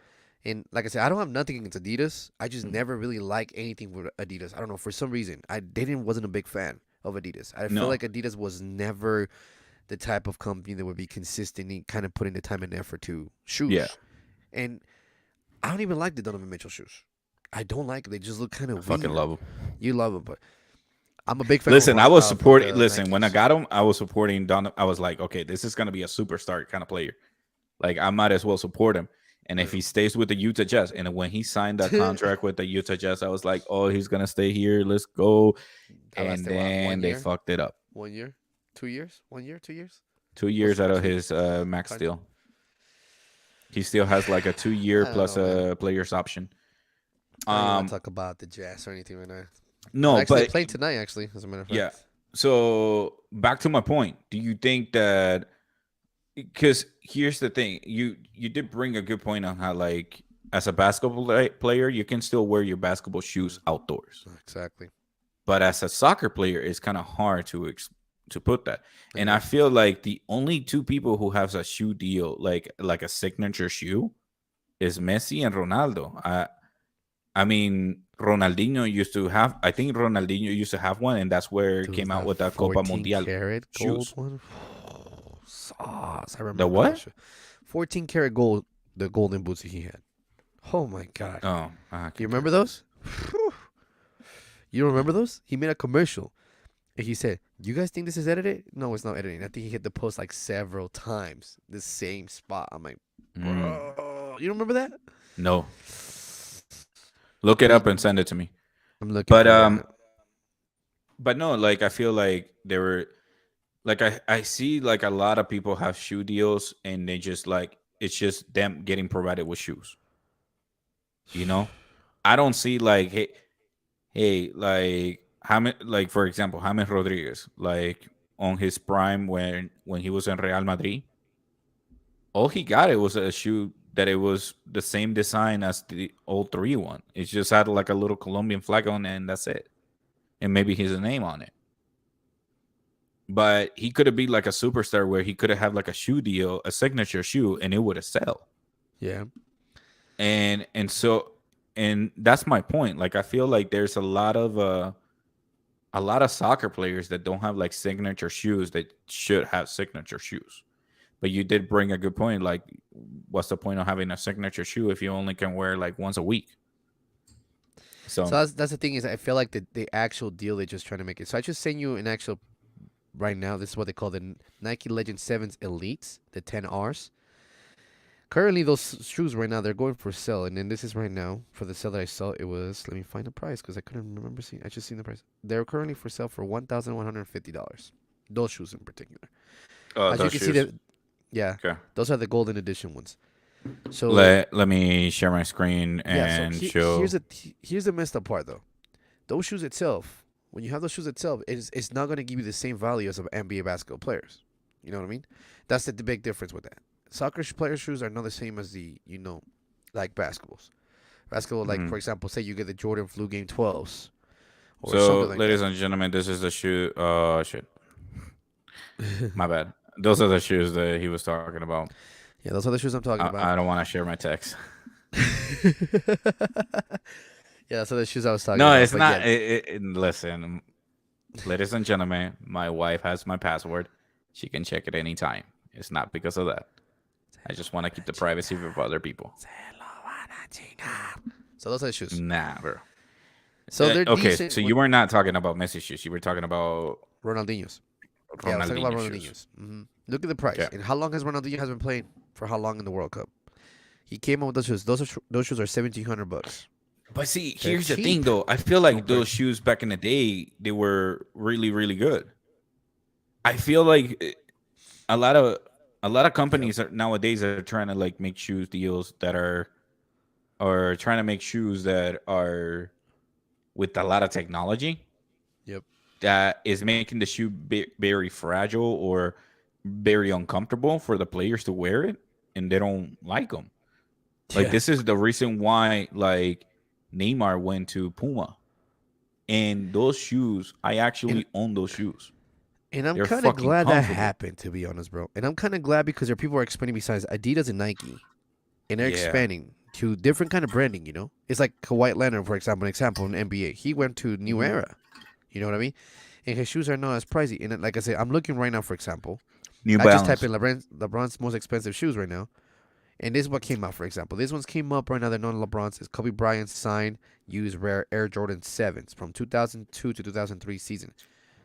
and like I said, I don't have nothing against Adidas. I just Mm. never really like anything with Adidas. I don't know for some reason. I didn't wasn't a big fan of Adidas. I feel No. like Adidas was never the type of company that would be consistent in kind of putting the time and effort to Yeah. shoes. And I don't even like the Donovan Mitchell shoes. I don't like it. They just look kind I of fucking weird. love them. You love them, but I'm a big fan Listen, I was of supporting. the Listen, when I Nikes. got him, I was supporting Don. I was like, okay, this is gonna be a superstar kind of player. Like, I might as well support him. And if he stays with the Utah Jazz, and when he signed that Yeah. contract with the Utah Jazz, I was like, oh, he's gonna stay here. Let's go. That And lasted what? then One they year? fucked it up. 1 year? 2 years? 1 year? 2 years? 2 years What's out of two his max contract? deal. He still has like a 2 year I don't plus know, man. a player's option. I don't even want to Um, talk about the Jazz or anything right now. no, Actually, they're but playing tonight. Actually, as a matter of yeah. fact. So back to my point. Do you think that because here's the thing, you did bring a good point on how like as a basketball player you can still wear your basketball shoes Mm, outdoors, exactly. but as a soccer player it's kind of hard to to put that. It And I is. feel like the only two people who have a shoe deal like a signature shoe is Messi and Ronaldo. I mean Ronaldinho used to have, I think Ronaldinho used to have one, and that's where it Dude, came out that with the Copa 14 Mundial karat gold shoes. one. Sauce. I The remember that what? shit. 14 karat gold, the golden boots that he had. Oh my God. Oh, I You can care remember less. those? You don't remember those? He made a commercial. And he said, "You guys think this is edited? No, it's not editing. I think he hit the post like several times, the same spot." I'm like, Mm, bro, you don't remember that? no. Look it He, up and send it to me. I'm looking But for that. no, like I feel like there were like I see like a lot of people have shoe deals and they just like it's just them getting provided with shoes. You know? I don't see like hey like James, like for example, James Rodriguez, like on his prime when he was in Real Madrid, all he got it was a shoe that it was the same design as the old 3 one. It just had like a little Colombian flag on it and that's it. And maybe his name on it. But he could have been like a superstar where he could have had like a shoe deal, a signature shoe, and it would have sell. Yeah. And that's my point. Like I feel like there's a lot of soccer players that don't have like signature shoes that should have signature shoes. But you did bring a good point. Like, what's the point of having a signature shoe if you only can wear like once a week? So So that's the thing is I feel like the actual deal they're just trying to make it. So I just sent you an actual right now. This is what they call the Nike Legend Sevens Elites, the 10Rs. Currently, those shoes right now they're going for sale, and then this is right now for the sale that I saw. It was let me find the price because I couldn't remember seeing. I just seen the price. They're currently for sale for $1,150. Those shoes in particular. As you those can see, shoes. that yeah, Okay. those are the golden edition ones. So Let me share my screen yeah, so and show. here's the messed up part though. Those shoes itself, when you have those shoes itself, it's not gonna give you the same value as of NBA basketball players. You know what I mean? That's the big difference with that. Soccer player shoes are not the same as the like basketballs. Basketball, like for example, say you get the Jordan Flu Game 12s or So, something like ladies that. and gentlemen, this is the shoe. Shit. My bad. Those are the shoes that he was talking about. Yeah, those are the shoes I'm talking about. I don't want to share my text. Yeah, those are the shoes I was talking No, about. it's But not. yeah, Listen, ladies and gentlemen, my wife has my password. She can check it anytime. It's not because of that. I just want to keep the privacy of other people. so those are the shoes. Nah, bro. So they're Okay, decent. so you were not talking about Messi shoes. You were talking about Ronaldinho's. Yeah, I was talking about Ronaldinho shoes. Ronaldinho's. Look at the price. Okay. And how long has Ronaldinho has been playing? For how long in the World Cup? He came up with those shoes. Those shoes are $1,700. But see, They're here's the cheap. thing, though. I feel like Compared- those shoes back in the day, they were really, really good. I feel like a lot of companies nowadays are trying to like make shoes deals that are, or trying to make shoes that are with a lot of technology. Yep. That is making the shoe very fragile or very uncomfortable for the players to wear it, and they don't like them. Like Yeah. this is the reason why like Neymar went to Puma, and those shoes, I actually own those shoes. And I'm They're kind of fucking glad that comfortable. happened, to be honest, bro. And I'm kind of glad because there are people are expanding besides Adidas and Nike, and they're Yeah. expanding to different kind of branding. You know, it's like Kawhi Leonard, for example, in NBA. He went to New Mm-hmm. Era. You know what I mean? And his shoes are not as pricey. And like I said, I'm looking right now, for example. New I Balance. just type in LeBron's most expensive shoes right now, and this is what came out. For example, these ones came up right now. They're known LeBron's. Is Kobe Bryant's signed, used rare Air Jordan 7s from 2002 to 2003 season.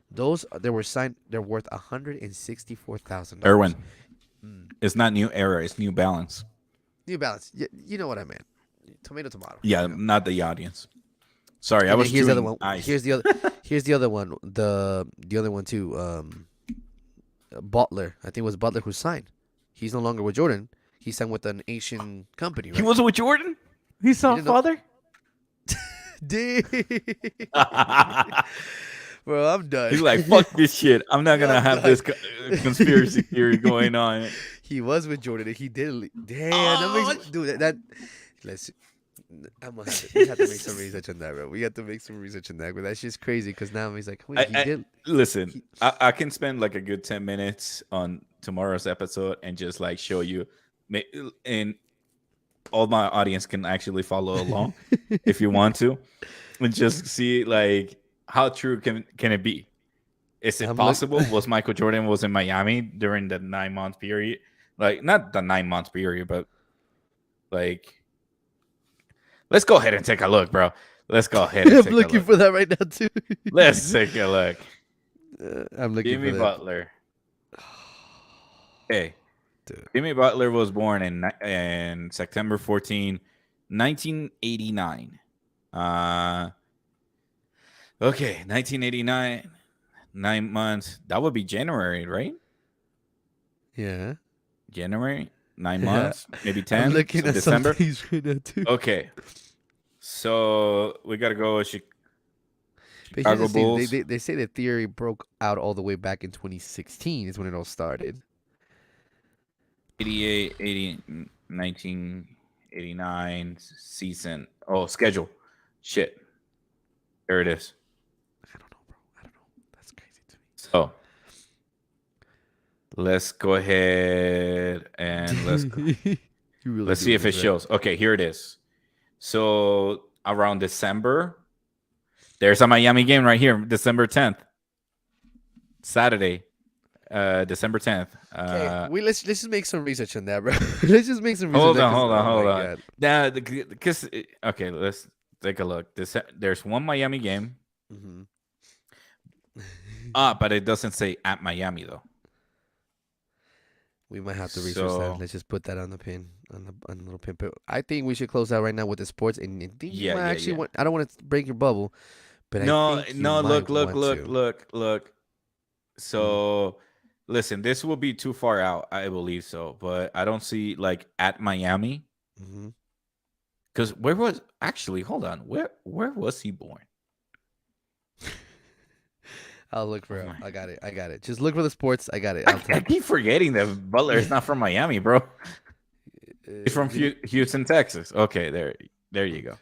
Those they were signed. They're worth $164,000. Erwin. It's not New Era. It's New Balance. New Balance. You know what I meant. Tomato. Yeah, You know. not the audience. Sorry, I And was then here's the other chewing one. ice. Here's the other. Here's the other one. The other one too. Butler. I think it was Butler who signed. He's no longer with Jordan. He signed with an Asian company. Right? He wasn't with Jordan. He saw didn't know- father. Bro, I'm done. He's like, fuck this shit. I'm not gonna have this conspiracy theory going on. He was with Jordan and he did. Damn, Oh, that makes dude. That let's. I'm gonna we have to make some research on that, bro. We have to make some research on that, but that's just crazy because now he's like, wait, he did. Listen, I can spend like a good 10 minutes on tomorrow's episode and just like show you, and all my audience can actually follow along if you want to, and just see like how true can it be? Is it possible? Was Michael Jordan was in Miami during the 9-month period? Like not the 9-month period, but like. Let's go ahead and take a look, bro. Let's go ahead and I'm take a looking look. for that right now too. Let's take a look. I'm looking Jimmy for that. Butler. Hey, Dude. Jimmy Butler was born in September 14, 1989. Okay, 1989, 9 months. That would be January, right? Yeah. January, 9 months, maybe 10. I'm looking so at December. some things right now too. Okay, so we gotta go with But Chicago here's the thing, Bulls. they say the theory broke out all the way back in 2016 is when it all started. 88, 80, 1989 season. Oh, schedule. Shit. There it is. I don't know, bro. I don't know. That's crazy to me. So let's go ahead and let's let's see if it shows. Okay, here it is. So around December, there's a Miami game right here, December 10th. Saturday, December 10th. Okay, let's just make some research on that, bro. Let's just make some research. Hold on on, that, 'cause- hold oh on. my God. Now, because okay, let's take a look. There's one Miami game. Mhm. But it doesn't say at Miami though. We might have to research So- that. Let's just put that on the pin, on the little pin. But I think we should close out right now with the sports. And I think you Yeah, might yeah, actually yeah. want. I don't want to break your bubble, but No, I think you no, might look. want to. So, listen, this will be too far out, I believe so, but I don't see like at Miami Mhm. because where was actually? Hold on, where was he born? I'll look for Oh it. my I got it. I got it. Just look for the sports. I got it. I'll I tell keep forgetting that Butler is not from Miami, bro. you. He's from Houston, Texas. Okay, There you go.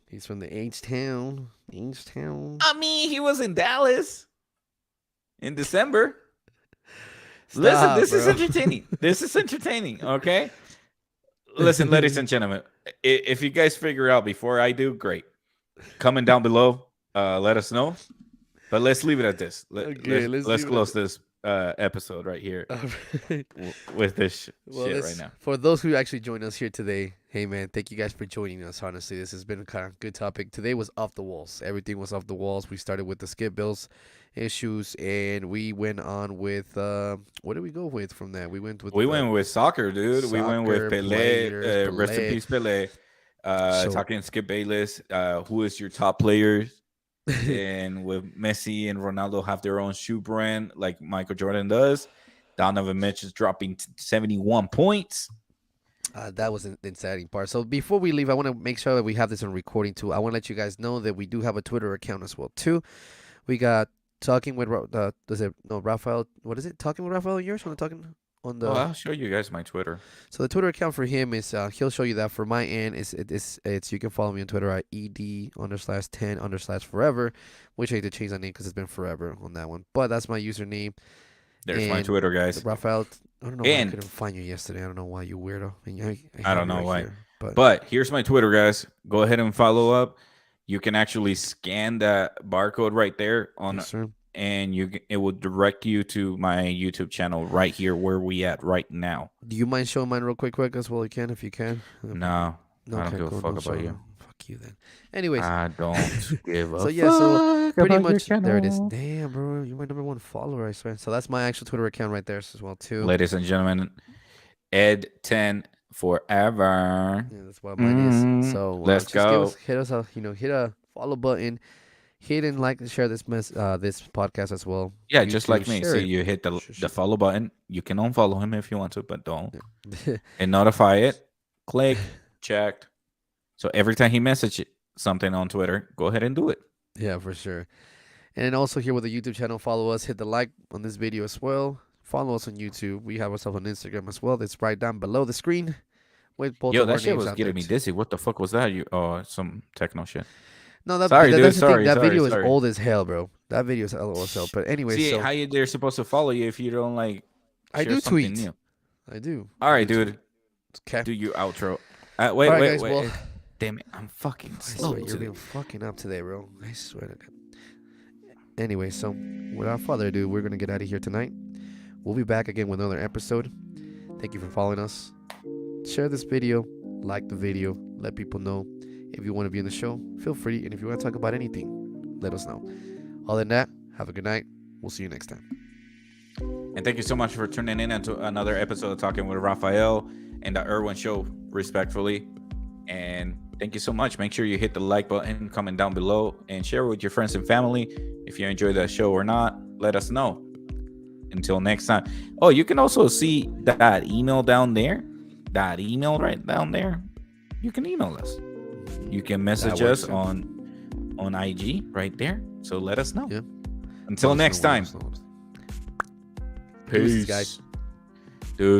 He's from the H-Town. H-Town. I mean, he was in Dallas in December. Stop, Listen, this is bro. entertaining. This is entertaining, okay? Listen, ladies and gentlemen, if you guys figure out before I do, great. Comment down below, let us know. But let's leave it at this. Let's close this episode right here with this shit right now. For those who actually joined us here today, hey man, thank you guys for joining us. Honestly, this has been a kind of good topic. Today was off the walls. Everything was off the walls. We started with the Skip Bills issues, and we went on with what did we go with from that? We went with soccer, dude. We went with Pelé. Players, Rest in peace, Pelé. Talking Skip Bayless. Who is your top players? And with Messi and Ronaldo have their own shoe brand like Michael Jordan does. Donovan Mitchell is dropping 71 points. That was the exciting part. So before we leave, I want to make sure that we have this on recording too. I want to let you guys know that we do have a Twitter account as well too. We got Talking with Rafael. What is it? Talking with Rafael. Yours on the talking on the. Oh, I'll show you guys my Twitter. So the Twitter account for him is he'll show you that. For my end, it's you can follow me on Twitter at ed_10_forever, which I had to change that name because it's been forever on that one. But that's my username. There's my Twitter, guys. Rafael, I don't know why I couldn't find you yesterday. I don't know why, you weirdo. I don't know why. But here's my Twitter, guys. Go ahead and follow up. You can actually scan that barcode right there on. Yes, sir. And it will direct you to my YouTube channel right here where we at right now. Do you mind showing mine real quick as well? You can if you can. No, I don't give a fuck about you. Fuck you then. Anyways, I don't give a so yeah, so pretty much there it is. Damn, bro, you're my #1 follower, I swear. So that's my actual Twitter account right there as well too. Ladies and gentlemen, Ed10 forever. Yeah, that's what mine is. So let's go. Hit a follow button. Hit and like and share this this podcast as well. Yeah, just like me. See, you hit the follow button. You can unfollow him if you want to, but don't. And notify it. Click. Checked. So every time he messages something on Twitter, go ahead and do it. Yeah, for sure. And then also here with the YouTube channel, follow us. Hit the like on this video as well. Follow us on YouTube. We have ourselves on Instagram as well. It's right down below the screen. With both Yo, of our that shit names was getting me dizzy. What the fuck was that? Some techno shit. No, that's dude. the thing. That video is old as hell, bro. That video is old as hell. But anyway, see how they're supposed to follow you if you don't like. I do tweet. New. I do. All right, dude. Okay. Do your outro. Wait. Guys, well, damn it, I'm fucking slow. You're being fucking up today, bro. I swear to God. Anyway, so without further ado, we're gonna get out of here tonight. We'll be back again with another episode. Thank you for following us. Share this video, like the video, let people know. If you want to be in the show, feel free. And if you want to talk about anything, let us know. Other than that, have a good night. We'll see you next time. And thank you so much for tuning in to another episode of Talking with Rafael and the Irwin Show, respectfully. And thank you so much. Make sure you hit the like button, comment down below, and share with your friends and family. If you enjoy the show or not, let us know. Until next time. Oh, you can also see that email down there. That email right down there. You can email us. You can message us on IG right there. So let us know. Yeah. Until next time. Peace, guys. Deuces.